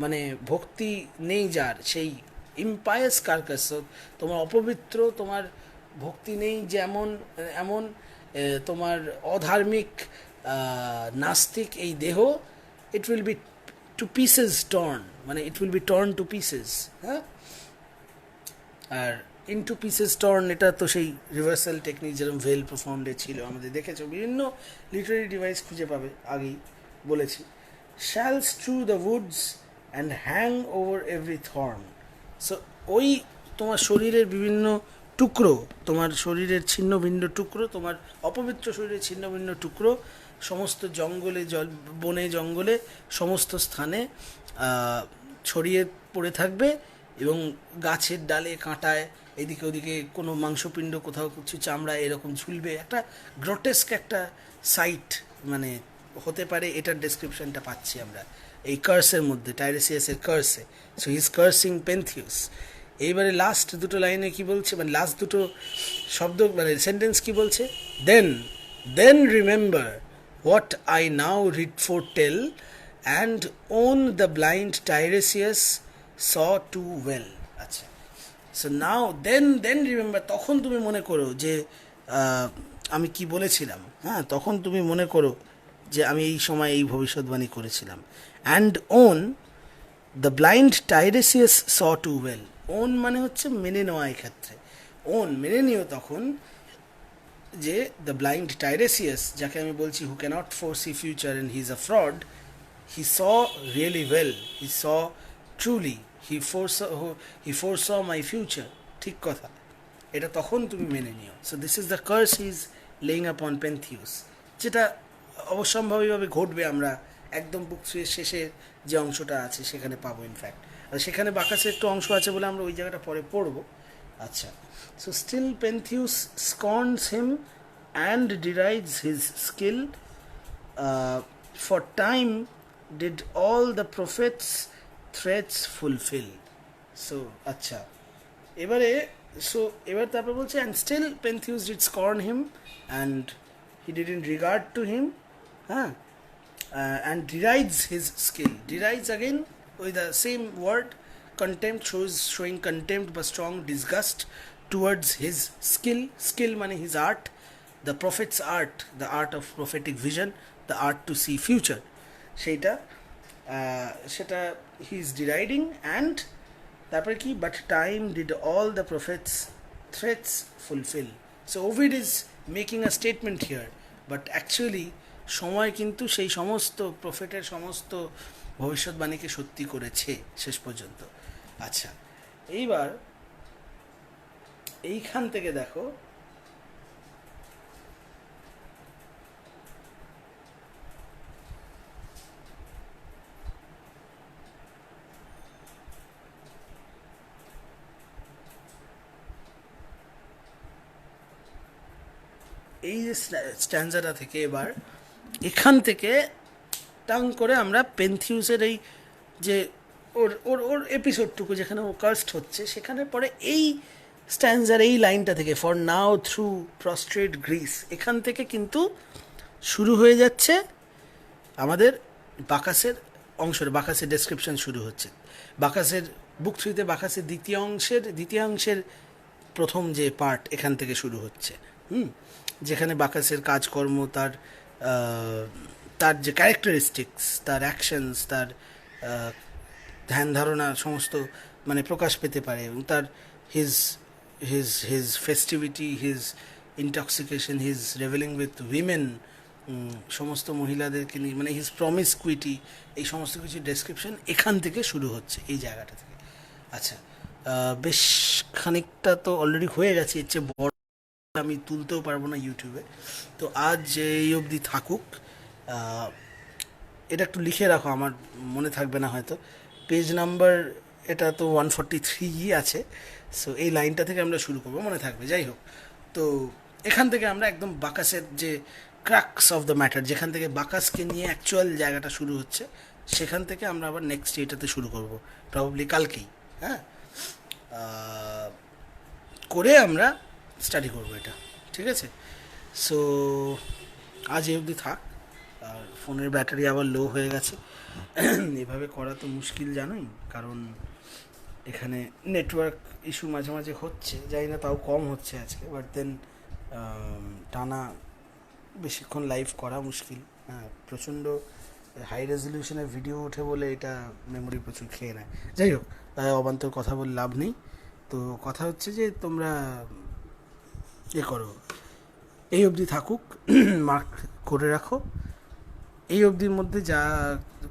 মানে ভক্তি নেই যার, সেই ইম্পায়াস carcass, তোমার অপবিত্র, তোমার ভক্তি নেই যেমন এমন তোমার অধার্মিক নাস্তিক এই দেহ, it will be to pieces torn, মানে it will be torn to pieces, হ্যাঁ। আর ইনটু পিসেস টর্ন এটা তো সেই রিভার্সাল টেকনিক যেরকম ভেল পারফর্মডে ছিল, আমাদের দেখেছো বিভিন্ন লিটারি ডিভাইস খুঁজে পাবে, আগেই বলেছি। Shall strew the woods and hang over every thorn, so ওই তোমার শরীরের বিভিন্ন টুকরো, তোমার শরীরের ছিন্ন ভিন্ন টুকরো, তোমার অপবিত্র শরীরের ছিন্ন ভিন্ন টুকরো সমস্ত জঙ্গলে, বনে জঙ্গলে সমস্ত স্থানে ছড়িয়ে পড়ে থাকবে, এবং গাছের ডালে কাঁটায় এদিকে ওদিকে কোনো মাংসপিণ্ড, কোথাও কিছু চামড়া এরকম ঝুলবে, একটা গ্রটেস্ক একটা সাইট মানে হতে পারে, এটার ডেসক্রিপশনটা পাচ্ছি আমরা এই কার্সের মধ্যে, টাইরেসিয়াসের কার্সে। So he is cursing Pentheus. এইবারে লাস্ট দুটো লাইনে কি বলছে, মানে লাস্ট দুটো শব্দ মানে সেন্টেন্স কি বলছে, দেন remember what I now read foretell, and own the blind Tiresias saw too well. আচ্ছা, সো নাও দেন রিমেম্বার, তখন তুমি মনে করো যে আমি কি বলেছিলাম, হ্যাঁ, তখন তুমি মনে করো যে আমি এই সময় এই ভবিষ্যৎবাণী করেছিলাম। And own the blind Tiresias saw too well. Own মানে হচ্ছে মেনে নেওয়া, এক্ষেত্রে ওন মেনে নিও তখন যে দ্য ব্লাইন্ড টাইরেসিয়াস, যাকে আমি বলছি who cannot foresee future and he is a fraud, he saw really well, he saw truly, he foresaw my future. ঠিক কথা, এটা তখন তুমি মেনে নিও। So this is the curse he is laying upon Pentheus, যেটা অবশ্যম্ভাবীভাবে ঘটবে। আমরা একদম বুক শেষে যে অংশটা আছে সেখানে পাবো ইনফ্যাক্ট, আর সেখানে বাকাসের একটু অংশ আছে বলে আমরা ওই জায়গাটা পরে পড়বো। আচ্ছা, so still Pentheus scorns him and derides his skill, for time did all the prophet's threats fulfil. So আচ্ছা, এবারে এবার তারপর বলছে and still Pentheus did scorn him and he didn't regard to him, হ্যাঁ, and derides his skill. Derides again with the same word, contempt, showing contempt but strong disgust towards his skill. Skill মানে his art, the prophet's art, the art of prophetic vision, the art to see future. সেটা he is deriding, and তারপরে কি, but time did all the prophets threats fulfill. So Ovid is making a statement here, but actually সময় কিন্তু সেই সমস্ত প্রফেটের সমস্ত ভবিষ্যৎবাণীকে সত্যি করেছে শেষ পর্যন্ত। আচ্ছা, এইবার এইখান থেকে দেখো, এই যে স্ট্যান্ডাটা থেকে এবার এখান থেকে টাং করে আমরা পেন্থিউসের এই যে ওর ওর ওর এপিসোডটুকু যেখানে ও কার্স্ট হচ্ছে, সেখানে পরে এই স্ট্যান্ডার এই লাইনটা থেকে, for now through prostate Greece, এখান থেকে কিন্তু শুরু হয়ে যাচ্ছে আমাদের বাকাসের অংশের, বাকাসের ডেসক্রিপশন শুরু হচ্ছে। বাকাসের বুক থ্রিতে বাকাসের দ্বিতীয়াংশের প্রথম যে পার্ট এখান থেকে শুরু হচ্ছে, যেখানে বাকাসের কাজকর্ম, তার যে ক্যারেক্টারিস্টিক্স, তার অ্যাকশনস, তার ধ্যান ধারণা সমস্ত মানে প্রকাশ পেতে পারে, এবং তার his his his festivity, his intoxication, his revelling with women, সমস্ত মহিলাদেরকে নিয়ে, মানে হিজ প্রমিসকুইটি, এই সমস্ত কিছু ডেসক্রিপশন এখান থেকে শুরু হচ্ছে, এই জায়গাটা থেকে। আচ্ছা, বেশ খানিকটা তো অলরেডি হয়ে গেছে, এর চেয়ে বড় আমি তুলতেও পারবো না ইউটিউবে, তো আজ এই অবধি থাকুক। এটা একটু লিখে রাখো, আমার মনে থাকবে না হয়তো। পেজ নাম্বার এটা তো 143 আছে, সো এই লাইনটা থেকে আমরা শুরু করবো, মনে থাকবে। যাই হোক, তো এখান থেকে আমরা একদম বাকাসের যে ক্রাক্স অফ দ্য ম্যাটার, যেখান থেকে বাকাসকে নিয়ে অ্যাকচুয়াল জায়গাটা শুরু হচ্ছে, সেখান থেকে আমরা আবার নেক্সট এটাতে শুরু করবো, প্রবাবলি কালকেই, হ্যাঁ, করে আমরা স্টাডি করবো এটা, ঠিক আছে। সো আজ এই অবধি থাক, আর ফোনের ব্যাটারি আবার লো হয়ে গেছে। এভাবে করা তো মুশকিল, জানোই, কারণ এখানে নেটওয়ার্ক ইস্যু মাঝে মাঝে হচ্ছে, জানি না, তাও কম হচ্ছে আজকে, বাট দেন টানা বেশিক্ষণ লাইভ করা মুশকিল। হ্যাঁ, প্রচণ্ড হাই রেজলিউশনের ভিডিও ওঠে বলে এটা মেমোরি প্রচুর খেয়ে নেয়। যাই হোক, অবান্তর কথা বলে লাভ নেই। তো কথা হচ্ছে যে তোমরা করো, এই অবধি থাকুক, মার্ক করে রাখো। এই অবধির মধ্যে যা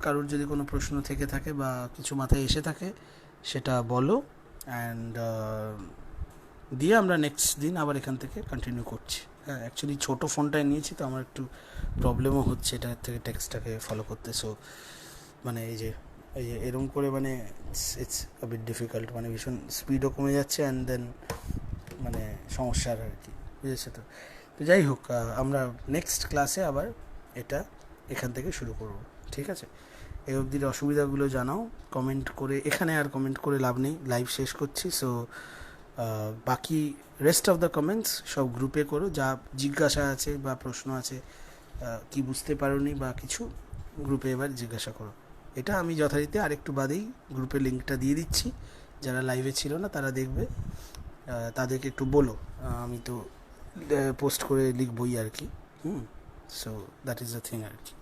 কারোর যদি কোনো প্রশ্ন থেকে থাকে বা কিছু মাথায় এসে থাকে সেটা বলো, অ্যান্ড দিয়ে আমরা নেক্সট দিন আবার এখান থেকে কন্টিনিউ করছি। হ্যাঁ, অ্যাকচুয়ালি ছোটো ফোনটায় নিয়েছি তো আমার একটু প্রবলেমও হচ্ছে এটা থেকে টেক্সটটাকে ফলো করতে। সো মানে এই যে এরকম করে মানে ইটস আ বিট ডিফিকাল্ট, মানে ভীষণ স্পিডও কমে যাচ্ছে, অ্যান্ড দেন মানে সমস্যার আর কি, বুঝেছে তো। তো যাই হোক, আমরা নেক্সট ক্লাসে আবার এটা এখান থেকে শুরু করব, ঠিক আছে। এই অবধির অসুবিধাগুলো জানাও কমেন্ট করে, এখানে আর কমেন্ট করে লাভ নেই, লাইভ শেষ করছি। সো বাকি রেস্ট অফ দ্য কমেন্টস সব গ্রুপে করো, যা জিজ্ঞাসা আছে বা প্রশ্ন আছে কি বুঝতে পারোনি বা কিছু গ্রুপে এবার জিজ্ঞাসা করো। এটা আমি যথারীতি আরেকটু বাদেই গ্রুপে লিঙ্কটা দিয়ে দিচ্ছি, যারা লাইভে ছিল না তারা দেখবে, তাদেরকে একটু বলো, আমি তো পোস্ট করে লিখবই আর কি। So that is the thing আর কি।